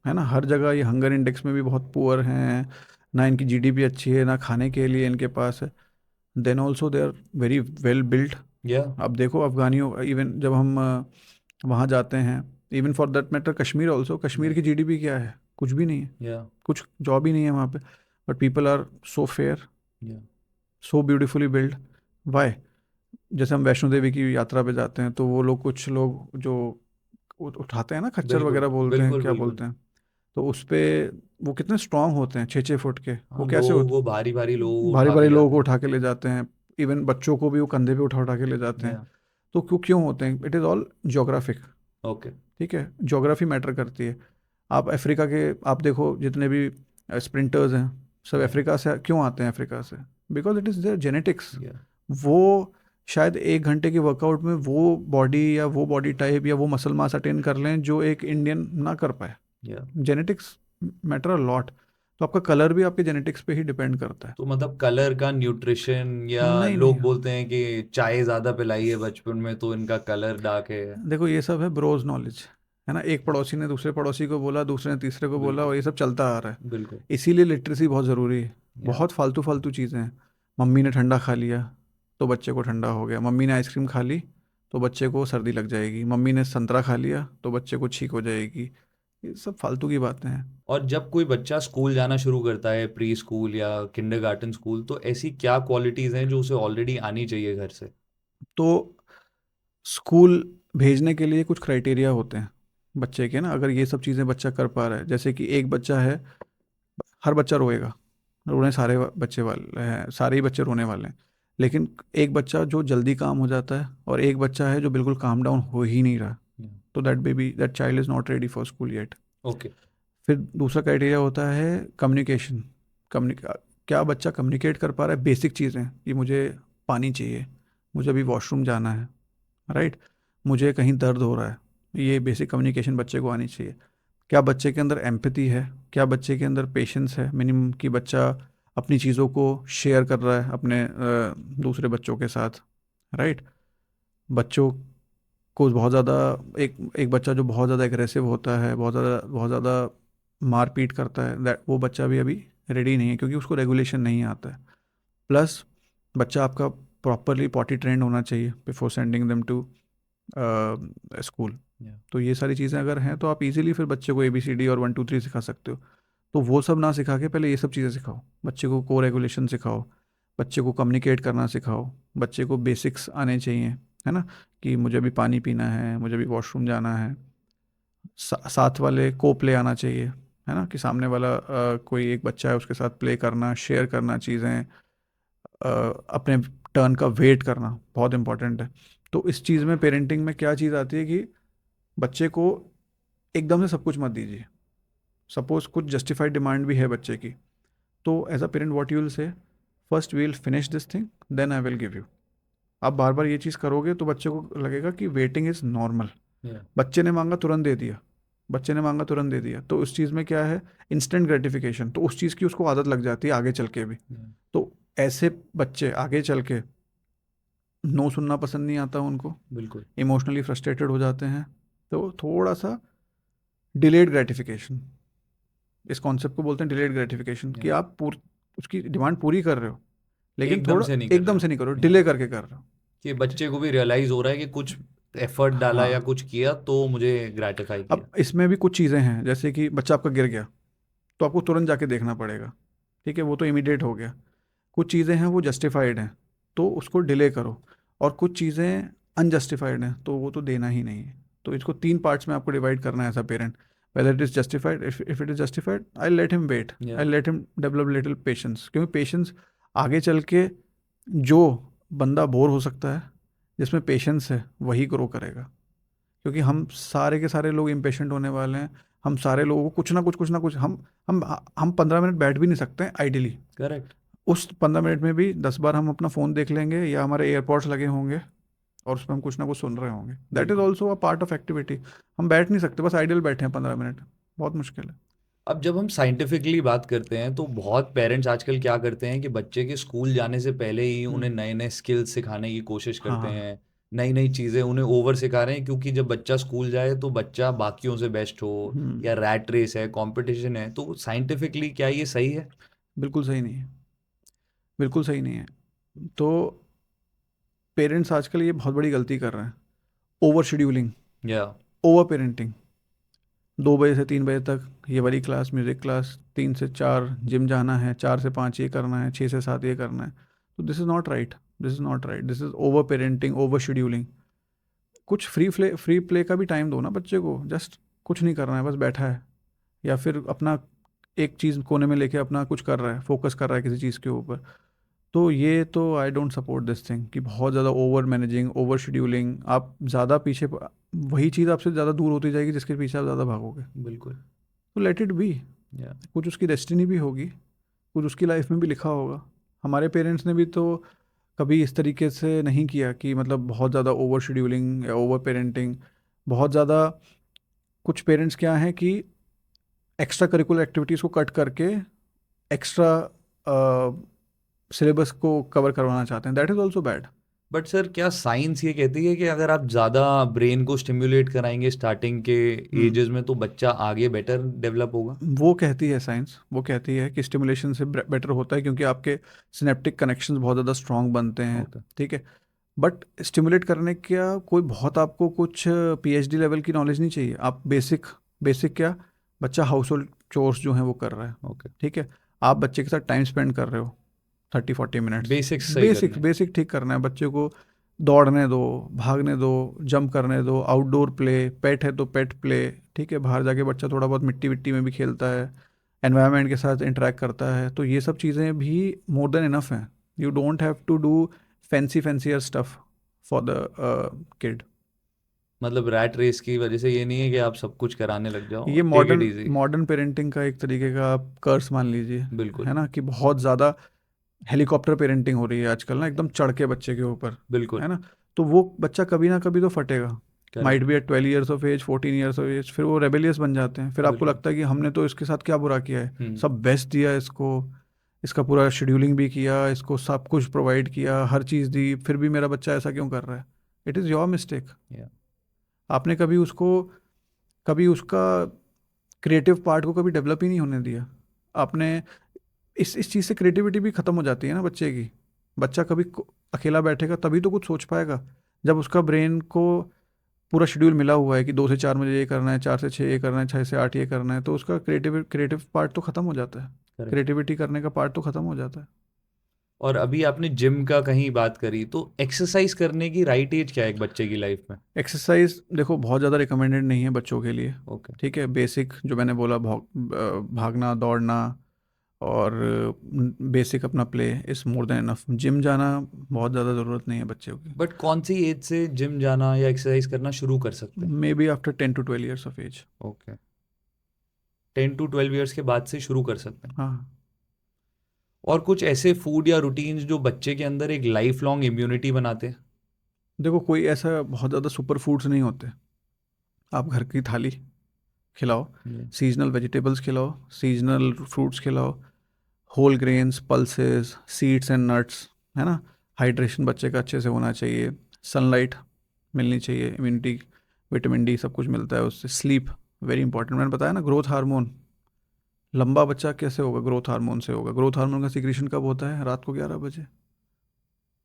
है ना। हर जगह ये हंगर इंडेक्स में भी बहुत पुअर हैं, ना इनकी जीडीपी अच्छी है, ना खाने के लिए इनके पास है। Then also they are very well built. या अब देखो अफगानियों, इवन जब हम वहाँ जाते हैं, even for that matter Kashmir also, Kashmir या की जीडीपी क्या है? कुछ भी नहीं है, या कुछ जॉब ही नहीं है वहाँ पे, but people are so fair, या सो ब्यूटीफुली बिल्ड। वाई? जैसे हम वैष्णो देवी की यात्रा पे जाते हैं तो वो लोग, कुछ लोग जो उठाते हैं ना, खच्चर बिल्कुल वगैरह बोलते हैं, बिल्कुल क्या बिल्कुल। बोलते हैं, तो उस पे वो कितने स्ट्रांग होते हैं, 6-6 फुट के, हाँ, वो कैसे लोगों होते? को भारी भारी लोगों को भारी उठा के भारी ले लोगों जाते को हैं। उठा के ले जाते हैं, इवन बच्चों को भी वो कंधे पे उठा उठा के ले जाते हैं। या तो क्यों क्यों होते हैं? It is all geographic. Okay. ठीक है, ज्योग्राफी मैटर करती है। आप अफ्रीका के, आप देखो जितने भी स्प्रिंटर्स हैं, सब या अफ्रीका से क्यों आते हैं? अफ्रीका से because it is their genetics. या वो शायद 1 घंटे के वर्कआउट में वो बॉडी या वो बॉडी टाइप या वो मसल मास अटेन कर लें जो एक इंडियन ना कर पाए। या जेनेटिक्स मैटर अ लॉट। तो आपका कलर भी आपके जेनेटिक्स पे ही डिपेंड करता है। तो मतलब कलर का न्यूट्रिशन, या नहीं नहीं, लोग बोलते हैं कि चाय ज्यादा पिलाई है बचपन में तो इनका कलर डार्क है। देखो ये सब है ब्रोज नॉलेज, है ना। एक पड़ोसी ने दूसरे पड़ोसी को बोला, दूसरे ने तीसरे को बोला, बिल्कुल और ये सब चलता आ रहा है। बिल्कुल। इसीलिए लिटरेसी बहुत ज़रूरी है। या बहुत फालतू फालतू चीज़ें हैं। मम्मी ने ठंडा खा लिया तो बच्चे को ठंडा हो गया, मम्मी ने आइसक्रीम खा ली तो बच्चे को सर्दी लग जाएगी, मम्मी ने संतरा खा लिया तो बच्चे को छींक हो जाएगी। ये सब फालतू की बातें हैं। और जब कोई बच्चा स्कूल जाना शुरू करता है, प्री स्कूल या किंडरगार्टन स्कूल, तो ऐसी क्या क्वालिटीज हैं जो उसे ऑलरेडी आनी चाहिए घर से? तो स्कूल भेजने के लिए कुछ क्राइटेरिया होते हैं बच्चे के ना। अगर ये सब चीज़ें बच्चा कर पा रहा है, जैसे कि एक बच्चा है, हर बच्चा रोएगा, रोने सारे बच्चे वाले हैं, सारे ही बच्चे रोने वाले हैं, लेकिन एक बच्चा जो जल्दी काम हो जाता है और एक बच्चा है जो बिल्कुल काम डाउन हो ही नहीं रहा, तो that child is not ready for school yet. Okay. फिर दूसरा क्राइटेरिया होता है कम्युनिकेशन। कम्युनिक क्या बच्चा कम्युनिकेट कर पा रहा है? बेसिक चीज़ें, कि मुझे पानी चाहिए, मुझे अभी वॉशरूम जाना है, राइट, मुझे कहीं दर्द हो रहा है, ये बेसिक कम्युनिकेशन बच्चे को आनी चाहिए। क्या बच्चे के अंदर एम्पैथी है? क्या बच्चे के अंदर पेशेंस है? मिनिमम कि बच्चा अपनी चीज़ों को शेयर कर रहा है अपने दूसरे बच्चों के साथ, राइट। बच्चों को बहुत ज़्यादा, एक एक बच्चा जो बहुत ज़्यादा एग्रेसिव होता है, बहुत ज़्यादा मारपीट करता है, दैट वो बच्चा भी अभी रेडी नहीं है, क्योंकि उसको रेगुलेशन नहीं आता है। प्लस बच्चा आपका प्रॉपरली पॉटी ट्रेंड होना चाहिए before sending them to school. या तो ये सारी चीज़ें अगर हैं तो आप इजीली फिर बच्चे को ABCD और 1 2 3 सिखा सकते हो। तो वो सब ना सिखा के पहले ये सब चीज़ें सिखाओ, बच्चे को को रेगुलेशन सिखाओ, बच्चे को कम्युनिकेट करना सिखाओ, बच्चे को बेसिक्स आने चाहिए, है ना, कि मुझे भी पानी पीना है, मुझे भी वॉशरूम जाना है। साथ वाले को प्ले आना चाहिए, है ना, कि सामने वाला कोई एक बच्चा है उसके साथ प्ले करना, शेयर करना चीज़ें, अपने टर्न का वेट करना बहुत इंपॉर्टेंट है। तो इस चीज़ में, पेरेंटिंग में क्या चीज़ आती है कि बच्चे को एकदम से सब कुछ मत दीजिए। सपोज कुछ जस्टिफाइड डिमांड भी है बच्चे की, तो as a parent what you will say, first we will finish this thing, then I will give you. आप बार बार ये चीज़ करोगे तो बच्चे को लगेगा कि वेटिंग इज़ नॉर्मल। या बच्चे ने मांगा तुरंत दे दिया, बच्चे ने मांगा तुरंत दे दिया, तो उस चीज़ में क्या है, इंस्टेंट ग्रेटिफिकेशन, तो उस चीज़ की उसको आदत लग जाती है आगे चल के भी। तो ऐसे बच्चे आगे चल के नो सुनना पसंद नहीं आता उनको, बिल्कुल। इमोशनली फ्रस्ट्रेटेड हो जाते हैं। तो थोड़ा सा डिलेड ग्रेटिफिकेशन, इस कॉन्सेप्ट को बोलते हैं डिलेड ग्रेटिफिकेशन, कि या आप उसकी डिमांड पूरी कर रहे हो लेकिन एकदम थोड़ा से नहीं कर रहे एकदम हो। से नहीं करो, या डिले करके कर रहे हो। कि बच्चे को भी रियलाइज हो रहा है कि कुछ एफर्ट डाला या हाँ, कुछ किया तो मुझे ग्रेटिफाई किया। अब इसमें भी कुछ चीज़ें हैं, जैसे कि बच्चा आपका गिर गया तो आपको तुरंत जाके देखना पड़ेगा, ठीक है, वो तो इमीडिएट हो गया। कुछ चीज़ें हैं वो जस्टिफाइड हैं तो उसको डिले करो, और कुछ चीज़ें अनजस्टिफाइड हैं तो वो तो देना ही नहीं है। तो इसको 3 पार्ट्स में आपको डिवाइड करना है as a parent. Whether it is justified, if it is justified, I let him wait, या I let him develop little patience, क्योंकि पेशेंस आगे चल के, जो बंदा बोर हो सकता है, जिसमें पेशेंस है वही ग्रो करेगा। क्योंकि हम सारे के सारे लोग इम्पेशेंट होने वाले हैं। हम सारे लोगों को कुछ ना कुछ हम 15 मिनट बैठ भी नहीं सकते हैं आइडियली। करेक्ट। उस 15 मिनट में भी 10 बार हम अपना फ़ोन देख लेंगे या हमारे एयरपॉड्स लगे होंगे और उसमें हम कुछ ना कुछ सुन रहे होंगे। दैट इज़ बिल्कुल। Also a part of activity. हम बैठ नहीं सकते बस आइडियल बैठे हैं 15 मिनट, बहुत मुश्किल है। अब जब हम साइंटिफिकली बात करते हैं तो बहुत पेरेंट्स आजकल क्या करते हैं कि बच्चे के स्कूल जाने से पहले ही उन्हें हम्म, नए नए स्किल्स सिखाने की कोशिश करते हाँ, हैं। नई नई चीजें उन्हें ओवर सिखा रहे हैं, क्योंकि जब बच्चा स्कूल जाए तो बच्चा बाकियों से बेस्ट हो, या रैट रेस है, कंपटीशन है, तो साइंटिफिकली क्या ये सही है? बिल्कुल सही नहीं है, बिल्कुल सही नहीं है। तो पेरेंट्स आजकल ये बहुत बड़ी गलती कर रहे हैं, ओवर शेड्यूलिंग, या ओवर पेरेंटिंग। 2 बजे से 3 बजे तक ये वाली क्लास, म्यूज़िक क्लास, 3 से 4 जिम जाना है, 4 से 5 ये करना है, 6 से 7 ये करना है। तो this is not right, this is not right, this is over parenting, over scheduling. कुछ फ्री प्ले का भी टाइम दो ना बच्चे को, जस्ट कुछ नहीं करना है, बस बैठा है, या फिर अपना एक चीज़ कोने में लेके अपना कुछ कर रहा है, फोकस कर रहा है किसी चीज़ के ऊपर। तो ये तो I don't support this thing कि बहुत ज़्यादा ओवर मैनेजिंग, ओवर शेड्यूलिंग, आप ज़्यादा पीछे, वही चीज़ आपसे ज़्यादा दूर होती जाएगी जिसके पीछे आप ज़्यादा भागोगे। बिल्कुल। तो लेट इट बी, या कुछ उसकी डेस्टिनी भी होगी, कुछ उसकी लाइफ में भी लिखा होगा। हमारे पेरेंट्स ने भी तो कभी इस तरीके से नहीं किया कि मतलब बहुत ज़्यादा ओवर शेड्यूलिंग या ओवर पेरेंटिंग, बहुत ज़्यादा। कुछ पेरेंट्स क्या हैं कि एक्स्ट्रा करिकुलर एक्टिविटीज़ को कट करके एक्स्ट्रा सिलेबस को कवर करवाना चाहते हैं, that is also bad. But sir, क्या साइंस ये कहती है कि अगर आप ज़्यादा ब्रेन को स्टिम्युलेट कराएंगे स्टार्टिंग के एजेस में, तो बच्चा आगे बेटर डेवलप होगा? वो कहती है साइंस, वो कहती है कि स्टिमुलेशन से बेटर होता है, क्योंकि आपके सिनेप्टिक कनेक्शंस बहुत ज़्यादा स्ट्रांग बनते हैं। होता ठीक है, बट स्टिमुलेट करने का कोई बहुत आपको कुछ पीएचडी लेवल की नॉलेज नहीं चाहिए। आप बेसिक, बेसिक क्या, बच्चा हाउस होल्ड चोर्स जो हैं वो कर रहा है, ओके। ठीक है, आप बच्चे के साथ टाइम स्पेंड कर रहे हो 30-40 मिनट्स, बेसिक्स सही बेसिक करने हैं। बेसिक ठीक करना है बच्चे को। दौड़ने दो, भागने दो, जंप करने दो, आउटडोर प्ले, पेट है तो पेट प्ले, ठीक है, बाहर जाके बच्चा थोड़ा बहुत मिट्टी विट्टी में भी खेलता है, एनवायरनमेंट के साथ इंटरेक्ट करता है, तो ये सब चीज़ें भी मोर देन इनफ हैं। You don't have to do fancier stuff for the kid. मतलब रैट रेस की वजह से ये नहीं है कि आप सब कुछ कराने लग जाओ, ये take it modern easy. Modern parenting का एक तरीके का आप कर्स मान लीजिए, बिल्कुल। है ना, कि बहुत ज़्यादा हेलीकॉप्टर पेरेंटिंग हो रही है आजकल ना, एकदम चढ़ के बच्चे के ऊपर, बिल्कुल। है ना। तो वो बच्चा कभी ना कभी तो फटेगा, correct. Might be at 12 years of age, 14 years of age, फिर वो रेबेलियस बन जाते हैं। फिर आपको बिल्कुल। लगता है कि हमने तो इसके साथ क्या बुरा किया है, हम्म। सब बेस्ट दिया इसको, इसका पूरा शेड्यूलिंग भी किया, इसको सब कुछ प्रोवाइड किया, हर चीज़ दी, फिर भी मेरा बच्चा ऐसा क्यों कर रहा है। It is your mistake. या आपने कभी उसको, कभी उसका क्रिएटिव पार्ट को कभी डेवलप ही नहीं होने दिया आपने। इस चीज़ से क्रिएटिविटी भी ख़त्म हो जाती है ना बच्चे की। बच्चा कभी अकेला बैठेगा तभी तो कुछ सोच पाएगा, जब उसका ब्रेन को पूरा शेड्यूल मिला हुआ है कि 2 से 4 मुझे ये करना है, 4 से 6 ये करना है, 6 से 8 ये करना है, तो उसका क्रिएटिव पार्ट तो ख़त्म हो जाता है, करेक्ट। क्रिएटिविटी करने का पार्ट तो ख़त्म हो जाता है। और अभी आपने जिम का कहीं बात करी, तो एक्सरसाइज करने की राइट एज क्या है एक बच्चे की लाइफ में? एक्सरसाइज देखो बहुत ज़्यादा रिकमेंडेड नहीं है बच्चों के लिए, ओके। ठीक है, बेसिक जो मैंने बोला, भागना दौड़ना, और बेसिक अपना play is more than enough. Gym जाना बहुत ज़्यादा ज़रूरत नहीं है बच्चों की। बट कौन सी एज से जिम जाना या एक्सरसाइज करना शुरू कर सकते हैं? Maybe after 10 to 12 years of age. Okay. 10 to 12 years के बाद से शुरू कर सकते हैं। हाँ, और कुछ ऐसे फूड या रूटीन्स जो बच्चे के अंदर एक लाइफ लॉन्ग इम्यूनिटी बनाते हैं? देखो कोई ऐसा बहुत ज़्यादा सुपर फूड्स नहीं होते। आप घर की थाली खिलाओ, Yeah. सीजनल वेजिटेबल्स खिलाओ, सीजनल फ्रूट्स खिलाओ, whole grains, pulses, seeds and nuts, है ना। हाइड्रेशन बच्चे का अच्छे से होना चाहिए, सनलाइट मिलनी चाहिए, इम्यूनिटी, विटामिन डी सब कुछ मिलता है उससे। स्लीप वेरी इंपॉर्टेंट, मैंने बताया ना, ग्रोथ हार्मोन। लंबा बच्चा कैसे होगा, ग्रोथ हार्मोन से होगा। ग्रोथ हार्मोन का सिक्रीशन कब होता है, रात को 11 बजे,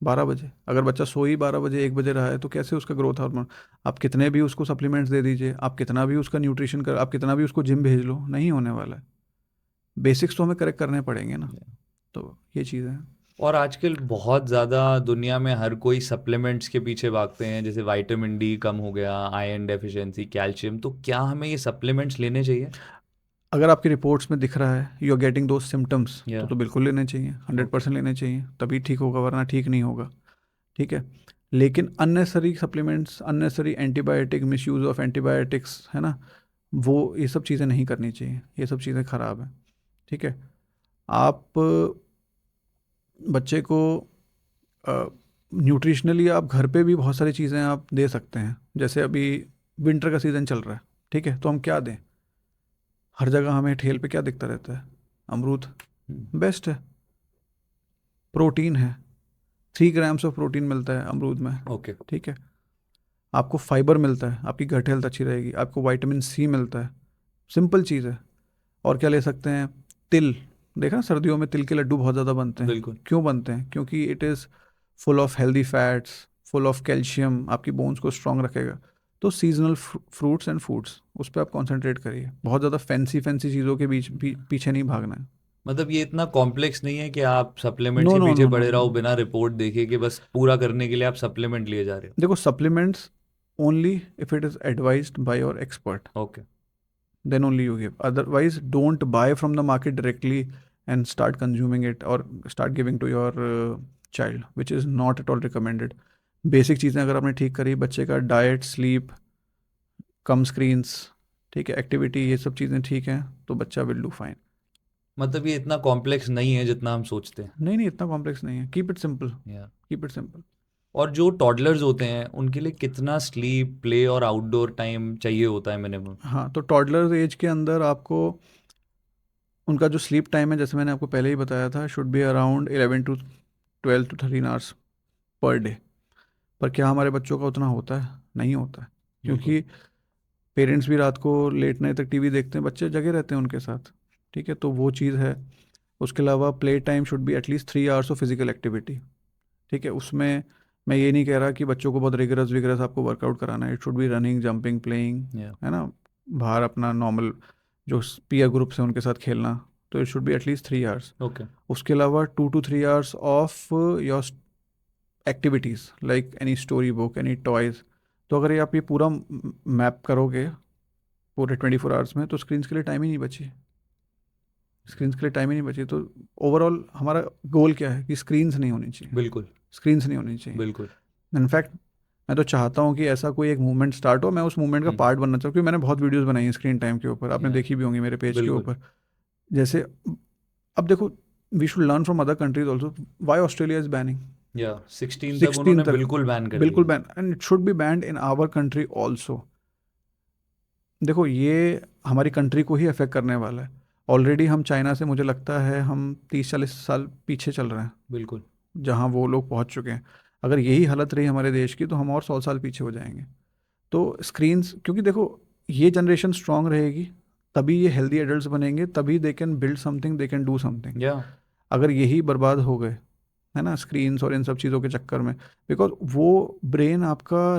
12 बजे। अगर बच्चा सो ही 12 बजे 1 बजे रहा है तो कैसे उसका ग्रोथ हार्मोन। आप कितने भी उसको सप्लीमेंट्स दे दीजिए, आप कितना भी उसका न्यूट्रिशन कर, आप कितना भी उसको जिम भेज लो, नहीं होने वाला है। बेसिक्स तो हमें करेक्ट करने पड़ेंगे ना। Yeah. तो ये चीज़ें हैं। और आजकल बहुत ज़्यादा दुनिया में हर कोई सप्लीमेंट्स के पीछे भागते हैं, जैसे विटामिन डी कम हो गया, आयरन डेफिशिएंसी, कैल्शियम, तो क्या हमें ये सप्लीमेंट्स लेने चाहिए? अगर आपकी रिपोर्ट्स में दिख रहा है यू आर गेटिंग दो सिम्टम्स, या तो बिल्कुल लेने चाहिए, 100% लेने चाहिए, तभी ठीक होगा, वरना ठीक नहीं होगा। ठीक है, लेकिन unnecessary supplements, unnecessary antibiotic, misuse of antibiotics, है ना, वो ये सब चीज़ें नहीं करनी चाहिए, ये सब चीज़ें ख़राब हैं। ठीक है, आप बच्चे को न्यूट्रिशनली आप घर पे भी बहुत सारी चीज़ें आप दे सकते हैं। जैसे अभी विंटर का सीज़न चल रहा है, ठीक है, तो हम क्या दें, हर जगह हमें ठेल पे क्या दिखता रहता है, अमरूद बेस्ट है, प्रोटीन है, 3 ग्राम्स ऑफ प्रोटीन मिलता है अमरूद में, ओके। ठीक है। आपको फाइबर मिलता है, आपकी गट हेल्थ अच्छी रहेगी, आपको विटामिन सी मिलता है, सिंपल चीज़ है। और क्या ले सकते हैं? तिल, देखा ना सर्दियों में तिल के लड्डू बहुत ज़्यादा बनते हैं। बिल्कुल। क्यों बनते हैं? क्योंकि it is full of healthy fats, full of calcium, आपकी बोन्स को स्ट्रांग रखेगा। तो सीजनल फ्रूट्स एंड फूड्स, उस पर आप कंसंट्रेट करिए, बहुत ज़्यादा फैंसी फैंसी चीज़ों के पीछे नहीं भागना है। मतलब ये इतना कॉम्प्लेक्स नहीं है कि आप सप्लीमेंट्स नो के नो पीछे नो नो पड़े रहो नो, बिना रिपोर्ट देखे, कि बस पूरा करने के लिए आप सप्लीमेंट लिए जा रहे देखो supplements only if it is advised by your expert, हो। Okay. then only you give. Otherwise, don't buy from the market directly and start consuming it or start giving to your child, which is not at all recommended. Basic चीज़ें अगर आपने ठीक करी, बच्चे का diet, sleep, कम screens, ठीक है, activity, ये सब चीज़ें ठीक हैं, तो बच्चा विल डू फाइन। मतलब ये इतना कॉम्प्लेक्स नहीं है जितना हम सोचते हैं। नहीं नहीं, इतना कॉम्प्लेक्स नहीं है, कीप इट सिंपल, या कीप इट सिंपल। और जो टॉडलर्स होते हैं उनके लिए कितना स्लीप, प्ले और आउटडोर टाइम चाहिए होता है मिनिमम? हाँ, तो टॉडलर्स एज के अंदर आपको उनका जो स्लीप टाइम है, जैसे मैंने आपको पहले ही बताया था, should be around 11 to 13 hours per day. पर क्या हमारे बच्चों का उतना होता है? नहीं होता है, बिल्कुल। क्योंकि पेरेंट्स भी रात को लेट नाइट तक टीवी देखते हैं, बच्चे जगे रहते हैं उनके साथ, ठीक है, तो वो चीज़ है। उसके अलावा play time should be at least 3 hours of physical activity, ठीक है। उसमें मैं ये नहीं कह रहा कि बच्चों को बहुत रिगरस विगरस आपको वर्कआउट कराना है, it should B running, jumping, playing, या है ना, बाहर अपना नॉर्मल जो पीयर ग्रुप से उनके साथ खेलना, तो it should be at least 3 hours. Okay. उसके अलावा 2 to 3 hours of your activities like any story book, any toys. तो अगर ये आप ये पूरा मैप करोगे पूरे 24 आवर्स में, तो स्क्रीन्स के लिए टाइम ही नहीं बची, स्क्रीन्स के लिए टाइम ही नहीं बची। तो ओवरऑल हमारा गोल क्या है कि स्क्रीन्स नहीं होनी चाहिए, बिल्कुल। स्क्रीन्स नहीं होनी चाहिए। बिल्कुल। इनफैक्ट मैं तो चाहता हूँ कि ऐसा कोई एक मूवमेंट स्टार्ट हो, मैं उस मूवमेंट का पार्ट बनना चाहूँ, क्योंकि मैंने बहुत वीडियोस बनाई हैं स्क्रीन टाइम के ऊपर, आपने या देखी भी होंगी मेरे पेज के बिल्कुल। ऊपर। जैसे अब देखो, we should learn from other countries also, why Australia is banning या 16 तक 16 उन्होंने तक, बिल्कुल बैन कर बिल्कुल दिया। Ban, and it should be banned in our country also. देखो ये हमारी कंट्री को ही अफेक्ट करने वाला है। ऑलरेडी हम चाइना से, मुझे लगता है हम 30-40 साल पीछे चल रहे हैं, बिल्कुल। जहाँ वो लोग पहुँच चुके हैं। अगर यही हालत रही हमारे देश की, तो हम और 100 साल पीछे हो जाएंगे। तो स्क्रीन्स, क्योंकि देखो ये जनरेशन स्ट्रांग रहेगी, तभी ये हेल्दी एडल्ट्स बनेंगे, तभी they can build something, they can do something. या अगर यही बर्बाद हो गए, है ना, स्क्रीन्स और इन सब चीज़ों के चक्कर में, बिकॉज वो ब्रेन आपका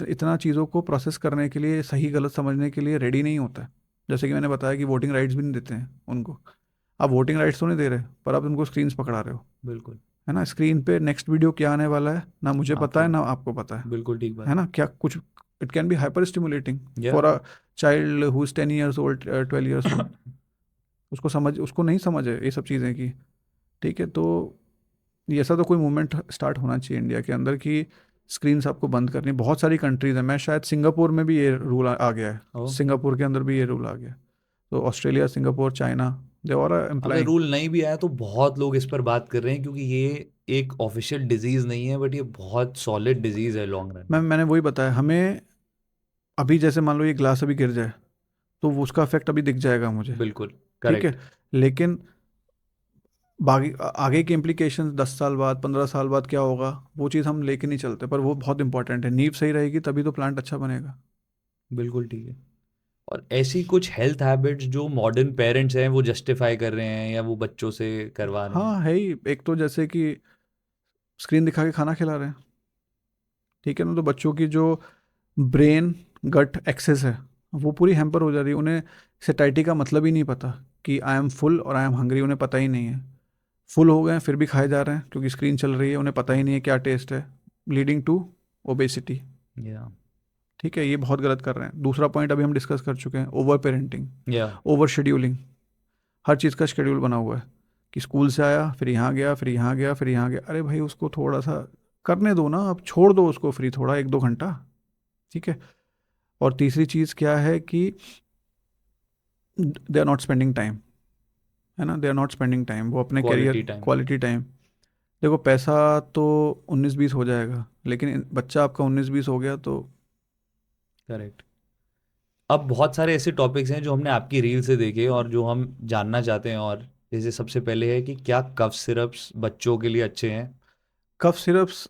इतना चीज़ों को प्रोसेस करने के लिए, सही गलत समझने के लिए रेडी नहीं होता है। जैसे कि मैंने बताया कि वोटिंग राइट्स भी नहीं देते हैं उनको, आप वोटिंग राइट्स तो नहीं दे रहे, पर आप उनको स्क्रीन्स पकड़ा रहे हो, बिल्कुल। है ना। स्क्रीन पे नेक्स्ट वीडियो क्या आने वाला है ना मुझे पता आपको है ना आपको पता बिल्कुल ठीक है बात ना, क्या कुछ, it can B hyper stimulating है। या for a child who is 10 years old, 12 years old. उसको नहीं समझ है ये सब चीज़ें की, ठीक है। तो ये ऐसा तो कोई मूवमेंट स्टार्ट होना चाहिए इंडिया के अंदर कि स्क्रीन्स आपको बंद करनी। बहुत सारी कंट्रीज हैं, मैं शायद सिंगापुर में भी ये रूल आ गया है, ओके। सिंगापुर के अंदर भी ये रूल आ गया है। तो Australia, Singapore, China, they are अगर एम्प्लाइंग। रूल नहीं भी आया तो बहुत लोग इस पर बात कर रहे हैं, क्योंकि ये एक ऑफिशियल डिजीज नहीं है, बट ये बहुत सॉलिड डिजीज है लॉन्ग रन में। मैंने वही बताया, हमें अभी जैसे मान लो ये ग्लास अभी गिर जाए, तो वो उसका इफेक्ट अभी दिख जाएगा मुझे, बिल्कुल ठीक करेक्ट। है। लेकिन आगे के इम्प्लीकेशन 10 साल बाद, 15 साल बाद क्या होगा, वो चीज़ हम लेके नहीं चलते, पर वो बहुत इंपॉर्टेंट है। नींव सही रहेगी तभी तो प्लांट अच्छा बनेगा। बिल्कुल ठीक है। और ऐसी कुछ हेल्थ हैबिट्स जो मॉडर्न पेरेंट्स हैं वो जस्टिफाई कर रहे हैं या वो बच्चों से करवा रहे हैं? हाँ है ही, एक तो जैसे कि स्क्रीन दिखा के खाना खिला रहे हैं, ठीक है ना, तो बच्चों की जो ब्रेन गट एक्सेस है, वो पूरी हैम्पर हो जा रही है। उन्हें सेटाइटी का मतलब ही नहीं पता कि आई एम फुल और आई एम हंग्री, उन्हें पता ही नहीं है। फुल हो गए हैं फिर भी खाए जा रहे हैं क्योंकि स्क्रीन चल रही है, उन्हें पता ही नहीं है क्या टेस्ट है, लीडिंग टू ओबेसिटी, या ठीक है। ये बहुत गलत कर रहे हैं। दूसरा पॉइंट अभी हम डिस्कस कर चुके हैं, ओवर पेरेंटिंग, या ओवर शेड्यूलिंग। हर चीज़ का शेड्यूल बना हुआ है कि स्कूल से आया, फिर यहाँ गया, फिर यहाँ गया, फिर यहाँ गया। अरे भाई उसको थोड़ा सा करने दो ना, आप छोड़ दो उसको फ्री थोड़ा 1-2 घंटा, ठीक है। और तीसरी चीज़ क्या है कि they are not spending time, है ना, they are not spending time, वो अपने quality career, time. Quality time. देखो पैसा तो 19-20 हो जाएगा, लेकिन बच्चा आपका 19-20 हो गया तो करेक्ट। अब बहुत सारे ऐसे टॉपिक्स हैं जो हमने आपकी रील से देखे और जो हम जानना चाहते हैं, और जैसे सबसे पहले है कि क्या कफ सिरप्स बच्चों के लिए अच्छे हैं? कफ सिरप्स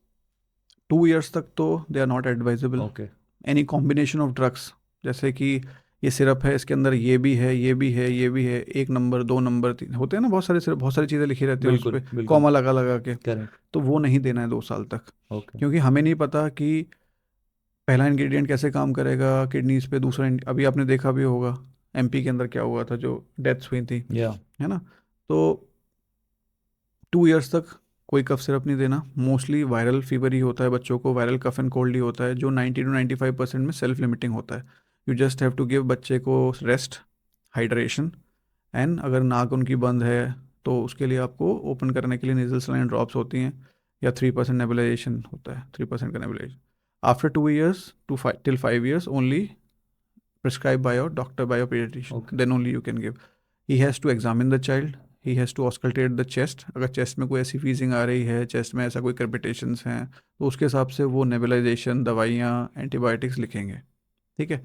2 years तक तो they are not advisable, okay. Any combination of drugs, जैसे कि ये सिरप है, इसके अंदर ये भी है, ये भी है, ये भी है, 1 नंबर 2 नंबर 3 होते हैं ना, बहुत सारे सिरप, बहुत सारी चीज़ें लिखी रहती है उस बिल्कुल पर, बिल्कुल कॉमा लगा लगा के। करेक्ट तो वो नहीं देना है 2 साल तक, ओके क्योंकि हमें नहीं पता कि पहला इंग्रेडिएंट कैसे काम करेगा किडनीज पे, दूसरा अभी आपने देखा भी होगा एमपी के अंदर क्या हुआ था, जो डेथ्स हुई थी, या है ना। तो 2 इयर्स तक कोई कफ सिरप नहीं देना। मोस्टली वायरल फीवर ही होता है बच्चों को, वायरल कफ एंड कोल्ड ही होता है, जो 90 to 95% में सेल्फ लिमिटिंग होता है। You just have to give बच्चे को रेस्ट, हाइड्रेशन, एंड अगर नाक उनकी बंद है तो उसके लिए आपको ओपन करने के लिए नेजल सलाइन ड्रॉप्स होती हैं, या 3% नेबुलाइजेशन होता है, 3% का nebulisation. After 2 years till 5 years only prescribed by your doctor, by your pediatrician, Okay. then only you can give. He has to examine the child, he has to auscultate the chest, अगर chest में कोई ऐसी फीजिंग आ रही है, chest में ऐसा कोई crepitations हैं, तो उसके हिसाब से वो नेबुलाइजेशन, दवाइयाँ, एंटीबायोटिक्स लिखेंगे, ठीक है।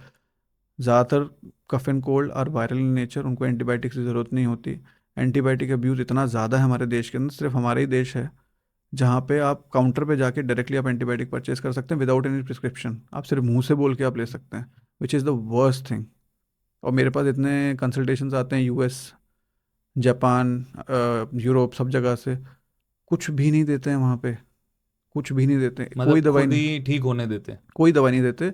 ज़्यादातर कफ एंड कोल्ड और वायरल इन नेचर, उनको एंटीबायोटिक्स की ज़रूरत नहीं होती। एंटीबायोटिक अब्यूज़ इतना ज़्यादा है हमारे देश के अंदर, सिर्फ हमारा ही देश है जहाँ पे आप काउंटर पे जाके डायरेक्टली आप एंटीबायोटिक परचेज कर सकते हैं विदाउट एनी प्रिस्क्रिप्शन, आप सिर्फ मुंह से बोल के आप ले सकते हैं, which is the worst thing. और मेरे पास इतने कंसल्टेशंस आते हैं यूएस, जापान, यूरोप, सब जगह से, कुछ भी नहीं देते हैं वहाँ पे, कुछ भी नहीं देते, कोई मतलब दवाई खुद नहीं, ही ठीक होने देते हैं कोई दवाई नहीं देते।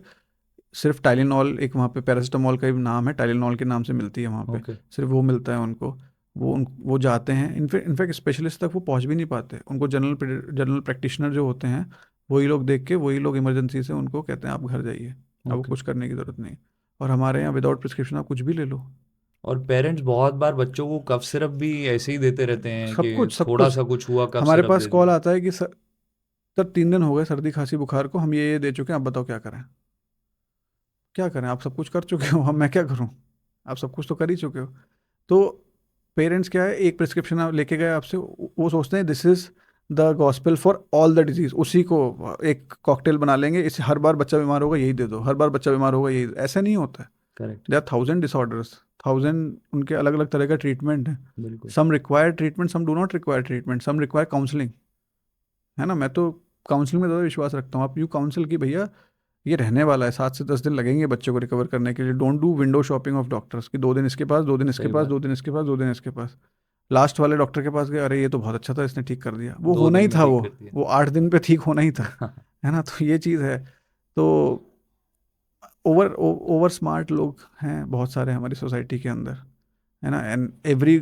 सिर्फ टाइलेनॉल, एक वहाँ पे पैरासिटामॉल का भी नाम है, टाइलेनॉल के नाम से मिलती है वहाँ पे, ओके सिर्फ वो मिलता है उनको। वो जाते हैं, इनफैक्ट स्पेशलिस्ट तक वो पहुँच भी नहीं पाते, उनको जनरल प्रैक्टिशनर जो होते हैं वही लोग देख के, वही लोग इमरजेंसी से उनको कहते हैं आप घर जाइए, आपको ओके कुछ करने की ज़रूरत नहीं। और हमारे यहाँ विदाउट प्रिस्क्रिप्शन आप कुछ भी ले लो, और पेरेंट्स बहुत बार बच्चों को कफ सिरप भी ऐसे ही देते रहते हैं सब कि कुछ सब थोड़ा कुछ। सा कुछ हुआ कफ हमारे सिरप पास दे कॉल दिया आता है कि सर 3 दिन हो गए सर्दी खांसी बुखार को, हम ये दे चुके हैं, आप बताओ क्या करें, क्या करें, आप सब कुछ कर चुके हो, हम मैं क्या करूं, आप सब कुछ तो कर ही चुके हो। तो पेरेंट्स क्या है, एक प्रिस्क्रिप्शन आप लेके गए आपसे, वो सोचते हैं this is the gospel for all the disease, उसी को एक कॉकटेल बना लेंगे, इस हर बार बच्चा बीमार होगा यही दे दो, हर बार बच्चा बीमार होगा यही ऐसा नहीं होता है। करेक्ट दे आर 1000 डिसऑर्डर्स, 1000 उनके अलग अलग तरह का ट्रीटमेंट है। बिल्कुल some require treatment, some do not require treatment, some require counselling, है ना। मैं तो काउंसलिंग में ज़्यादा विश्वास रखता हूँ। आप यू काउंसिल कि भैया ये रहने वाला है, 7 से 10 दिन लगेंगे बच्चे को रिकवर करने के लिए, don't do window shopping of doctors कि 2 दिन इसके पास, 2 दिन इसके सही पास, बात 2 दिन इसके पास, 2 दिन इसके पास। लास्ट वाले डॉक्टर के पास गए, अरे ये तो बहुत अच्छा था, इसने ठीक कर दिया, वो दो होना दिन ही में था, ठीक वो कर दिया वो 8 दिन पे ठीक होना ही था, है ना। तो ये चीज़ है। तो ओवर स्मार्ट लोग हैं बहुत सारे हमारी सोसाइटी के अंदर, है ना। And every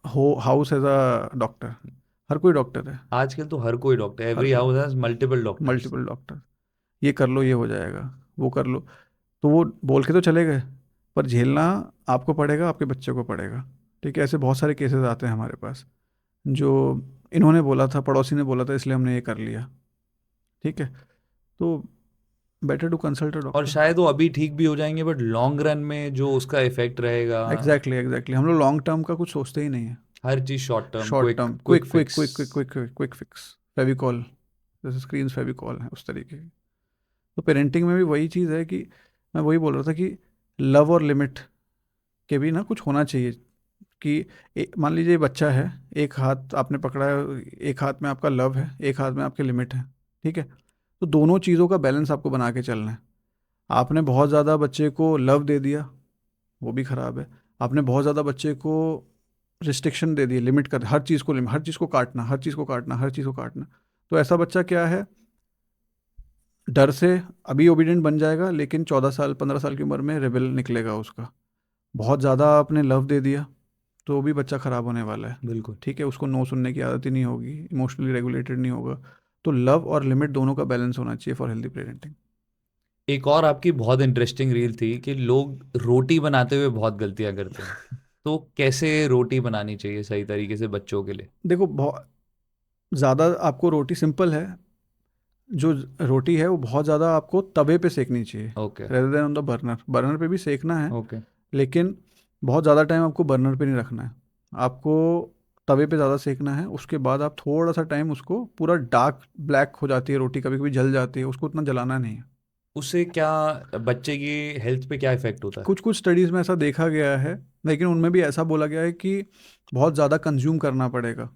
house has a doctor, हर कोई डॉक्टर है, आजकल तो हर कोई डॉक्टर, हर एवरी कोई, house has multiple doctors multiple doctor, ये कर लो ये हो जाएगा, वो कर लो। तो वो बोल के तो चले गए, पर झेलना आपको पड़ेगा, आपके बच्चे को पड़ेगा, ठीक है। ऐसे बहुत सारे केसेस आते हैं हमारे पास, जो इन्होंने बोला था, पड़ोसी ने बोला था, इसलिए हमने ये कर लिया, ठीक है। तो बेटर टू कंसल्ट अ और डॉक्टर। शायद वो अभी ठीक भी हो जाएंगे बट लॉन्ग रन में जो उसका इफेक्ट रहेगा एग्जैक्टली एग्जैक्टली, हम लोग लॉन्ग टर्म का कुछ सोचते ही नहीं है। हर चीज short term short quick term, quick quick quick fix quick quick quick quick fix, Fevicol, जैसे स्क्रीन फेविकॉल है उस तरीके की। तो पेरेंटिंग में भी वही चीज़ है कि मैं वही बोल रहा था कि लव और लिमिट के भी ना कुछ होना चाहिए, कि मान लीजिए बच्चा है, एक हाथ आपने पकड़ा है, एक हाथ में आपका लव है, एक हाथ में आपके लिमिट है, ठीक है। तो दोनों चीज़ों का बैलेंस आपको बना के चलना है। आपने बहुत ज़्यादा बच्चे को लव दे दिया, वो भी ख़राब है। आपने बहुत ज़्यादा बच्चे को रिस्ट्रिक्शन दे दी, लिमिट कर, हर चीज़ को हर चीज़ को काटना, हर चीज़ को काटना, हर चीज़ को काटना, तो ऐसा बच्चा क्या है, डर से अभी ओबीडियंट बन जाएगा, लेकिन 14 साल 15 साल की उम्र में रेबेल निकलेगा उसका। बहुत ज़्यादा आपने लव दे दिया तो भी बच्चा ख़राब होने वाला है, बिल्कुल ठीक है। उसको नो सुनने की आदत ही नहीं होगी, इमोशनली रेगुलेटेड नहीं होगा। तो लव और लिमिट दोनों का बैलेंस होना चाहिए फॉर हेल्दी पेरेंटिंग। एक और आपकी बहुत इंटरेस्टिंग रील थी कि लोग रोटी बनाते हुए बहुत गलतियां करते हैं तो कैसे रोटी बनानी चाहिए सही तरीके से बच्चों के लिए देखो, बहुत ज़्यादा आपको रोटी सिंपल है, जो रोटी है वो बहुत ज़्यादा आपको तवे पे सेकनी चाहिए, okay rather than on the burner. Burner पे भी सेकना है, ओके लेकिन बहुत ज़्यादा टाइम आपको बर्नर पे नहीं रखना है, आपको तवे पे ज़्यादा सेकना है। उसके बाद आप थोड़ा सा टाइम उसको, पूरा डार्क ब्लैक हो जाती है रोटी, कभी कभी जल जाती है, उसको उतना जलाना नहीं है। उससे क्या बच्चे की हेल्थ पे क्या इफेक्ट होता है कुछ कुछ स्टडीज़ में ऐसा देखा गया है, लेकिन उनमें भी ऐसा बोला गया है कि बहुत ज़्यादा कंज्यूम करना पड़ेगा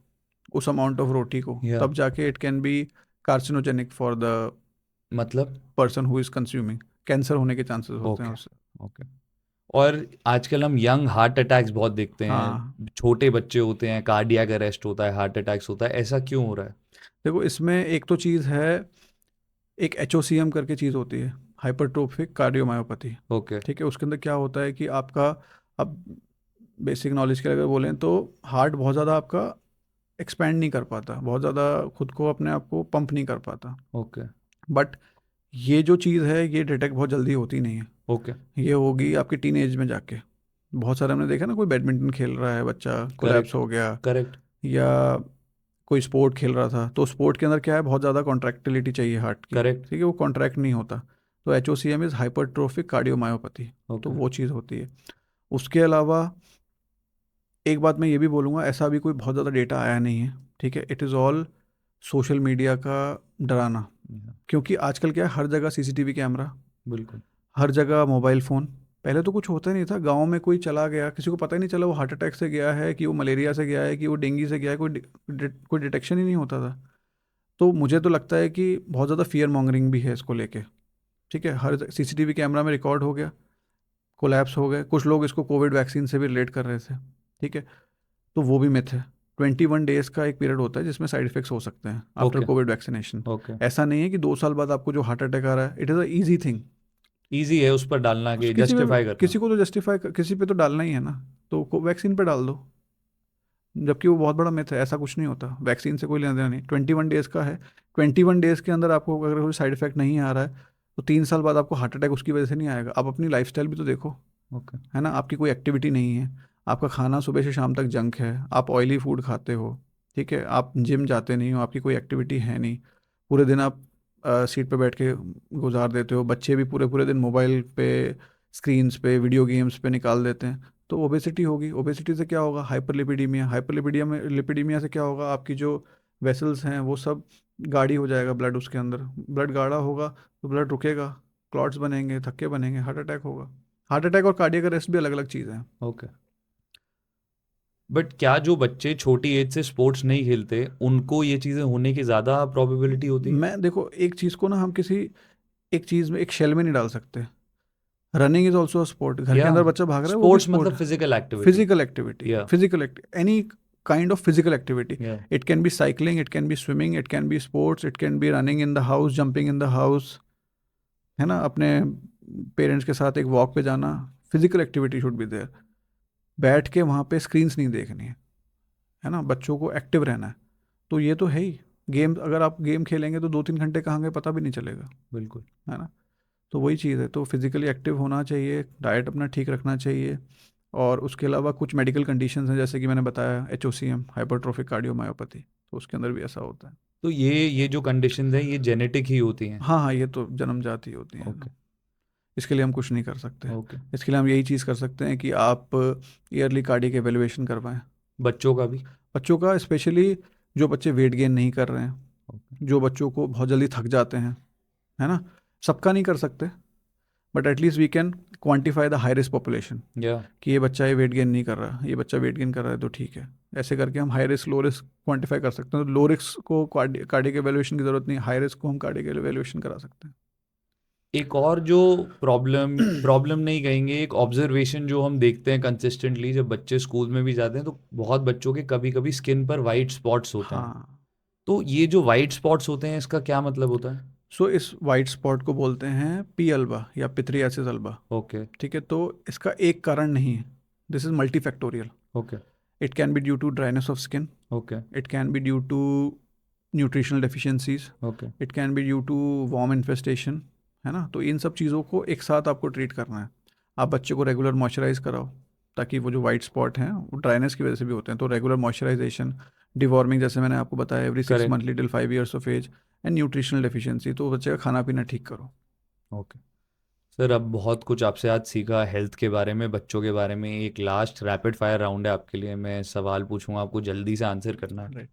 उस अमाउंट ऑफ रोटी को, या तब जाके it can be carcinogenic for the मतलब person who is consuming. Cancer होने के चांसेस होते हैं ओके उससे। ओके। और आजकल हम यंग हार्ट अटैक्स बहुत देखते हाँ, हैं, छोटे बच्चे होते हैं, कार्डियक अरेस्ट होता है, हार्ट अटैक्स होता है, ऐसा क्यों हो रहा है? देखो इसमें एक तो चीज़ है, एक HOCM करके चीज़ होती है, हाइपरट्रोफिक कार्डियोमायोपैथी। ओके ठीक है, उसके अंदर क्या होता है कि आपका, अब बेसिक नॉलेज के लिए अगर बोलें तो हार्ट बहुत ज़्यादा आपका एक्सपैंड नहीं कर पाता, बहुत ज़्यादा खुद को अपने आप को पंप नहीं कर पाता। ओके बट ये जो चीज़ है ये डिटेक्ट बहुत जल्दी होती नहीं है। ओके। ये होगी आपकी टीन एज में जाके। बहुत सारे हमने देखा ना, कोई बैडमिंटन खेल रहा है बच्चा, कोलैप्स करेक्ट हो गया, करेक्ट। या कोई स्पोर्ट खेल रहा था, तो स्पोर्ट के अंदर क्या है, बहुत ज़्यादा कॉन्ट्रैक्टिलिटी चाहिए हार्ट की। करेक्ट। ठीक है, वो कॉन्ट्रैक्ट नहीं होता। तो HOCM इज़ हाइपरट्रोफिक कार्डियोमायोपैथी। तो ओके वो चीज़ होती है। उसके अलावा एक बात मैं ये भी बोलूँगा, ऐसा भी कोई बहुत ज़्यादा डेटा आया नहीं है। ठीक है, it is all social media का डराना। क्योंकि आजकल क्या है, हर जगह CCTV कैमरा, बिल्कुल हर जगह मोबाइल फ़ोन। पहले तो कुछ होता ही नहीं था, गांव में कोई चला गया, किसी को पता ही नहीं चला वो हार्ट अटैक से गया है, कि वो मलेरिया से गया है, कि वो डेंगू से गया है, कोई डिटेक्शन ही नहीं होता था। तो मुझे तो लगता है कि बहुत ज़्यादा फियर मॉन्गरिंग भी है इसको लेके। ठीक है, हर CCTV कैमरा में रिकॉर्ड हो गया, कोलैप्स हो गए। कुछ लोग इसको कोविड वैक्सीन से भी रिलेट कर रहे थे। ठीक है, तो वो भी मिथ है। 21 डेज का एक पीरियड होता है जिसमें साइड इफेक्ट्स हो सकते हैं after okay Covid vaccination. Okay. ऐसा नहीं है कि 2 साल बाद आपको जो हार्ट अटैक आ रहा है, it is a easy thing. Easy है उस पर डालना कि किसी पे, जस्टिफाई करना। किसी को तो जस्टिफाई, किसी पे तो डालना ही है ना, तो वैक्सीन पे डाल दो। जबकि वो बहुत बड़ा मिथ है, ऐसा कुछ नहीं होता, वैक्सीन से कोई लेना देना नहीं। 21 डेज का है, 21 डेज के अंदर आपको अगर कोई साइड इफेक्ट नहीं आ रहा है, तो 3 साल बाद आपको हार्ट अटैक उसकी वजह से नहीं आएगा। आप अपनी लाइफस्टाइल भी तो देखो, ओके है ना। आपकी कोई एक्टिविटी नहीं है, आपका खाना सुबह से शाम तक जंक है, आप ऑयली फूड खाते हो। ठीक है, आप जिम जाते नहीं हो, आपकी कोई एक्टिविटी है नहीं, पूरे दिन आप सीट पे बैठ के गुजार देते हो। बच्चे भी पूरे पूरे दिन मोबाइल पे, स्क्रीन्स पे, वीडियो गेम्स पे निकाल देते हैं। तो ओबेसिटी होगी, ओबेसिटी से क्या होगा, हाइपरलिपिडीमिया, हाइपरलिपिडिया में लिपिडीमिया से क्या होगा, आपकी जो वेसल्स हैं वो सब गाढ़ी हो जाएगा, ब्लड उसके अंदर, ब्लड गाढ़ा होगा तो ब्लड रुकेगा, क्लॉट्स बनेंगे, थक्के बनेंगे, हार्ट अटैक होगा। हार्ट अटैक और कार्डियक अरेस्ट भी अलग अलग चीज़ हैं। ओके। बट क्या जो बच्चे छोटी एज से स्पोर्ट्स नहीं खेलते उनको ये चीज़ें होने की ज़्यादा प्रोबेबिलिटी होती है? मैं देखो, एक चीज़ को ना हम किसी एक चीज़ में, एक शेल में नहीं डाल सकते। रनिंग इज ऑल्सो स्पोर्ट, घर के या अंदर बच्चा भाग रहा है, वो भी स्पोर्ट्स स्पोर्ट मतलब है। Physical activity. फिजिकल एक्टिविटी, या physical any kind of physical activity. या it can be cycling, it can be swimming, it can be sports, it can be running in the house, jumping in the house, है ना, अपने parents के साथ एक walk पे जाना। Physical activity should be there. बैठ के वहाँ पे स्क्रीन्स नहीं देखनी है ना, बच्चों को एक्टिव रहना है। तो ये तो है ही। गेम, अगर आप गेम खेलेंगे तो 2-3 घंटे कहाँ गए पता भी नहीं चलेगा, बिल्कुल। है ना। तो वही चीज़ है, तो फिजिकली एक्टिव होना चाहिए, डाइट अपना ठीक रखना चाहिए। और उसके अलावा कुछ मेडिकल कंडीशंस हैं, जैसे कि मैंने बताया HOCM, हाइपरट्रोफिक कार्डियोमायोपैथी, तो उसके अंदर भी ऐसा होता है। तो ये जो कंडीशंस हैं ये जेनेटिक ही होती हैं? हाँ हाँ, ये तो जन्मजात ही होती हैं। ओके इसके लिए हम कुछ नहीं कर सकते। ओके। इसके लिए हम यही चीज़ कर सकते हैं कि आप ईयरली कार्डियक एवेल्युएशन करवाएं। बच्चों का भी? बच्चों का स्पेशली, जो बच्चे वेट गेन नहीं कर रहे हैं, ओके। जो बच्चों को बहुत जल्दी थक जाते हैं, है ना। सबका नहीं कर सकते, but at least we can quantify the high risk population, या कि ये बच्चा ये वेट गेन नहीं कर रहा, ये बच्चा वेट गेन कर रहा है, तो ठीक है। ऐसे करके हम high risk low risk quantify कर सकते हैं। तो लो रिस्क को कार्डियक एवेल्युएशन की जरूरत नहीं, हाई रिस्क को हम कार्डियक एवेल्युएशन करा सकते हैं। एक और जो प्रॉब्लम प्रॉब्लम नहीं कहेंगे, एक ऑब्जर्वेशन जो हम देखते हैं कंसिस्टेंटली जब बच्चे स्कूल में भी जाते हैं तो बहुत बच्चों के कभी कभी स्किन पर वाइट स्पॉट्स होते हैं। हाँ, तो ये जो वाइट स्पॉट्स होते हैं इसका क्या मतलब होता है? सो इस वाइट स्पॉट को बोलते हैं पी अल्बा या पिथरियासिस अल्बा। ओके ठीक है, तो इसका एक कारण नहीं है, this is multifactorial. Okay it can be due to dryness of skin, okay it can be due to nutritional deficiencies, okay it can be due to worm infestation, है ना। तो इन सब चीज़ों को एक साथ आपको ट्रीट करना है। आप बच्चे को रेगुलर मॉइस्चराइज कराओ, ताकि वो जो वाइट स्पॉट हैं वो ड्राइनेस की वजह से भी होते हैं, तो रेगुलर मॉइस्चराइजेशन, डिवॉर्मिंग जैसे मैंने आपको बताया, every 6 month correct. Till 5 years of age, and nutritional deficiency, तो बच्चे का खाना पीना ठीक करो। ओके सर, अब बहुत कुछ आपसे आज सीखा हेल्थ के बारे में, बच्चों के बारे में। एक लास्ट रैपिड फायर राउंड है आपके लिए, मैं सवाल पूछूंगा, आपको जल्दी से आंसर करना है। Right.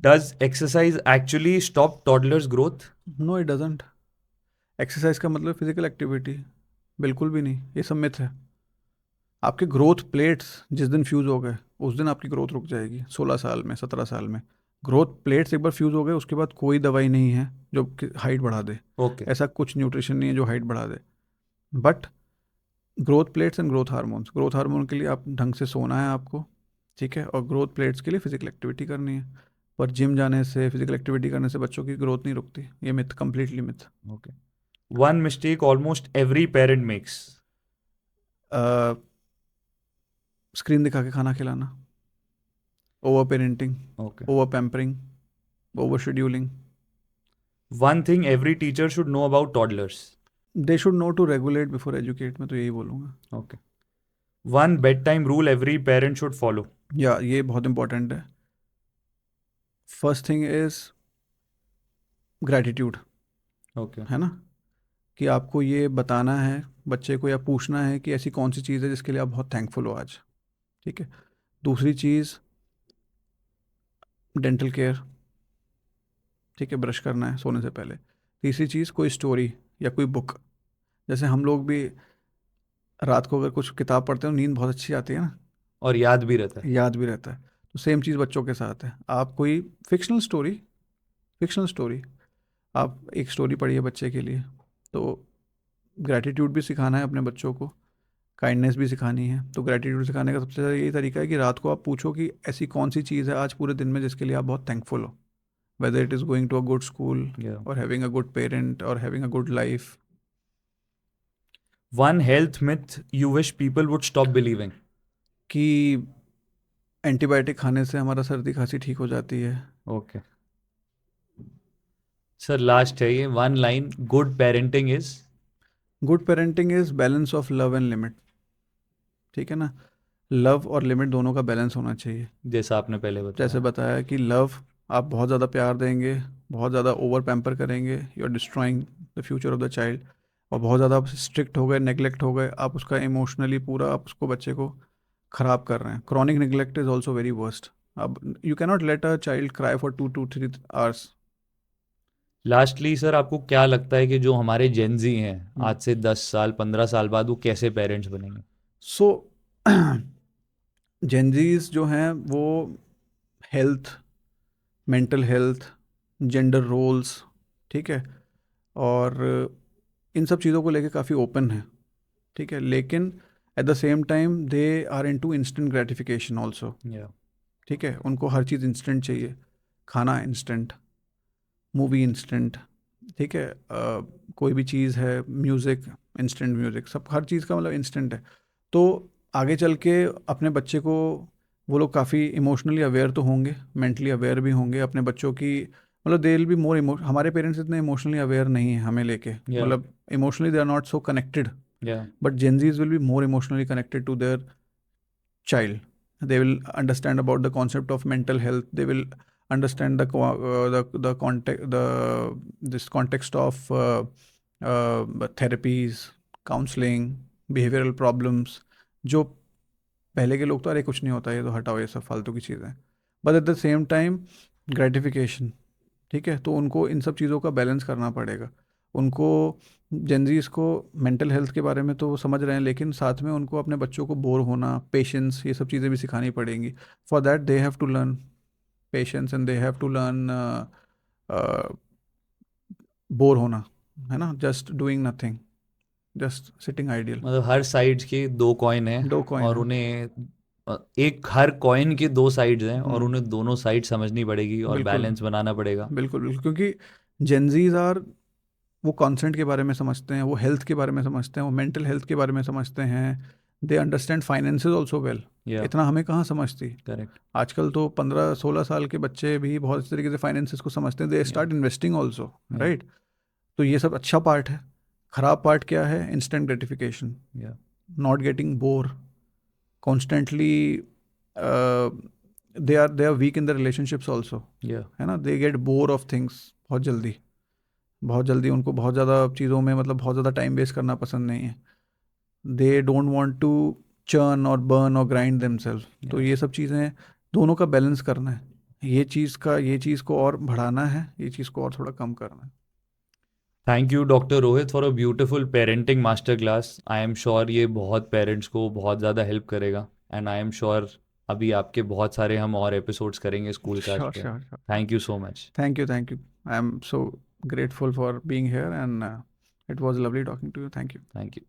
Does exercise actually stop toddlers growth? No it doesn't. Exercise का मतलब फिजिकल एक्टिविटी, बिल्कुल भी नहीं, ये सब मिथ है। आपके ग्रोथ प्लेट्स जिस दिन फ्यूज़ हो गए, उस दिन आपकी ग्रोथ रुक जाएगी, 16 साल में, 17 साल में। ग्रोथ प्लेट्स एक बार फ्यूज़ हो गए, उसके बाद कोई दवाई नहीं है जो हाइट बढ़ा दे, ओके, ऐसा कुछ न्यूट्रिशन नहीं है जो हाइट बढ़ा दे। But growth plates and growth hormone के लिए आप ढंग से सोना है आपको, ठीक है, और ग्रोथ प्लेट्स के लिए फिजिकल एक्टिविटी करनी है। पर जिम जाने से, फिजिकल एक्टिविटी करने से बच्चों की ग्रोथ नहीं रुकती, ये myth, completely myth. Okay. One mistake almost every parent makes. Screen दिखा के खाना खिलाना, over parenting, okay. Over pampering, over scheduling. One thing every teacher should know about toddlers. They should know to regulate before educate, मैं तो यही बोलूँगा। Okay. One bed time rule every parent should follow. या ये बहुत important है। First thing is gratitude, okay. है ना, कि आपको ये बताना है बच्चे को या पूछना है कि ऐसी कौन सी चीज़ है जिसके लिए आप बहुत थैंकफुल हो आज, ठीक है। दूसरी चीज़ डेंटल केयर, ठीक है, ब्रश करना है सोने से पहले। तीसरी चीज़ कोई स्टोरी या कोई बुक, जैसे हम लोग भी रात को अगर कुछ किताब पढ़ते हैं तो नींद बहुत अच्छी आती है ना, और याद भी रहता है। याद भी रहता है। तो सेम चीज़ बच्चों के साथ है। आप कोई फिक्शनल स्टोरी आप एक स्टोरी पढ़िए बच्चे के लिए। तो ग्रैटिट्यूड भी सिखाना है अपने बच्चों को, काइंडनेस भी सिखानी है। तो ग्रैटिट्यूड सिखाने का सबसे ज़्यादा यही तरीका है कि रात को आप पूछो कि ऐसी कौन सी चीज़ है आज पूरे दिन में जिसके लिए आप बहुत थैंकफुल हो, whether it is going to a good school Yeah. और हैविंग अ गुड पेरेंट और having a good life. One health myth you wish people would stop believing. कि एंटीबायोटिक खाने से हमारा सर्दी खांसी ठीक हो जाती है। ओके सर, लास्ट है ये one line, good parenting is. Good parenting is balance of love and limit, ठीक है ना। लव और लिमिट दोनों का बैलेंस होना चाहिए। जैसा आपने पहले जैसे बताया। बताया कि लव, आप बहुत ज़्यादा प्यार देंगे, बहुत ज़्यादा ओवर पैम्पर करेंगे, you are destroying the future of the child. और बहुत ज़्यादा आप स्ट्रिक्ट हो गए, नेग्लेक्ट हो गए, आप उसका इमोशनली पूरा आप उसको बच्चे को ख़राब कर रहे हैं। Chronic neglect is also very worst. अब you cannot let a child cry for 2 to 3 hours। Lastly sir, आपको क्या लगता है कि जो हमारे जेनजी हैं आज से 10 साल 15 साल बाद वो कैसे पेरेंट्स बनेंगे? सो जेनजीज जो हैं वो health, mental health, gender roles, ठीक है, और इन सब चीज़ों को लेके काफ़ी ओपन है, ठीक है। लेकिन at the same time they are into instant gratification also, या ठीक है। उनको हर चीज़ इंस्टेंट चाहिए, खाना इंस्टेंट, मूवी इंस्टेंट, ठीक है, कोई भी चीज़ है, म्यूज़िक इंस्टेंट, म्यूज़िक सब हर चीज़ का मतलब इंस्टेंट है। तो आगे चल के अपने बच्चे को वो लोग काफ़ी इमोशनली अवेयर तो होंगे, मेंटली अवेयर भी होंगे अपने बच्चों की, मतलब दे विल बी मोर हमारे पेरेंट्स इतने इमोशनली अवेयर नहीं है हमें लेके, या मतलब emotionally they are not so connected. या But Gen Zs will be more emotionally connected to their child. They will understand about the concept of mental health. They will understand the context, this context of therapies, counseling, behavioral problems. जो पहले के लोग तो अरे कुछ नहीं होता, ये तो हटाओ, ये सब फालतू की चीज़ें। But at the same time gratification, ठीक है। तो उनको इन सब चीज़ों का बैलेंस करना पड़ेगा। उनको जेनजीज को मेंटल हेल्थ के बारे में तो वो समझ रहे हैं, लेकिन साथ में उनको अपने बच्चों को बोर होना, पेशेंस, ये सब चीज़ें भी सिखानी पड़ेंगी। For that they have to learn patience and they have to learn bore होना, है ना, just doing nothing, just sitting ideal. मतलब हर साइड के दो कॉइन हैं, दो कॉइन और है। उन्हें एक हर कॉइन के दो साइड्स हैं और हम्म, उन्हें दोनों साइड समझनी पड़ेगी और बिल्कुल बैलेंस बनाना पड़ेगा। बिल्कुल बिल्कुल, क्योंकि जेनजीज आर, वो कॉन्सेंट के बारे में समझते हैं, वो हेल्थ के बारे में समझते हैं, वो मेंटल हेल्थ के बारे में समझते हैं। They understand finances also well. या इतना हमें कहाँ समझती। करेक्ट। आजकल तो 15-16 साल के बच्चे भी बहुत अच्छे तरीके से फाइनेंसेस को समझते हैं। दे या स्टार्ट इन्वेस्टिंग ऑल्सो, या राइट। तो ये सब अच्छा पार्ट है। खराब पार्ट क्या है? इंस्टेंट ग्रेटिफिकेशन, या not getting bore constantly, they are weak in the relationships also, या है ना। They get bore of things बहुत जल्दी, बहुत जल्दी। उनको बहुत ज़्यादा चीज़ों में मतलब बहुत ज़्यादा टाइम वेस्ट करना पसंद नहीं है। They don't want to churn और बर्न और ग्राइंड देमसेल्फ। तो या ये सब चीज़ें दोनों का बैलेंस करना है। ये चीज़ को और बढ़ाना है, ये चीज़ को और थोड़ा कम करना है। Thank you doctor Rohit for a beautiful parenting master class. I am sure ये बहुत पेरेंट्स को बहुत ज़्यादा हेल्प करेगा, एंड आई एम श्योर अभी आपके बहुत सारे हम और एपिसोड्स करेंगे स्कूल कास्ट श्योर पे. Sure sure. Thank you so much. Thank you, thank you. I am so grateful for being here, and it was lovely talking to you. Thank you. Thank you.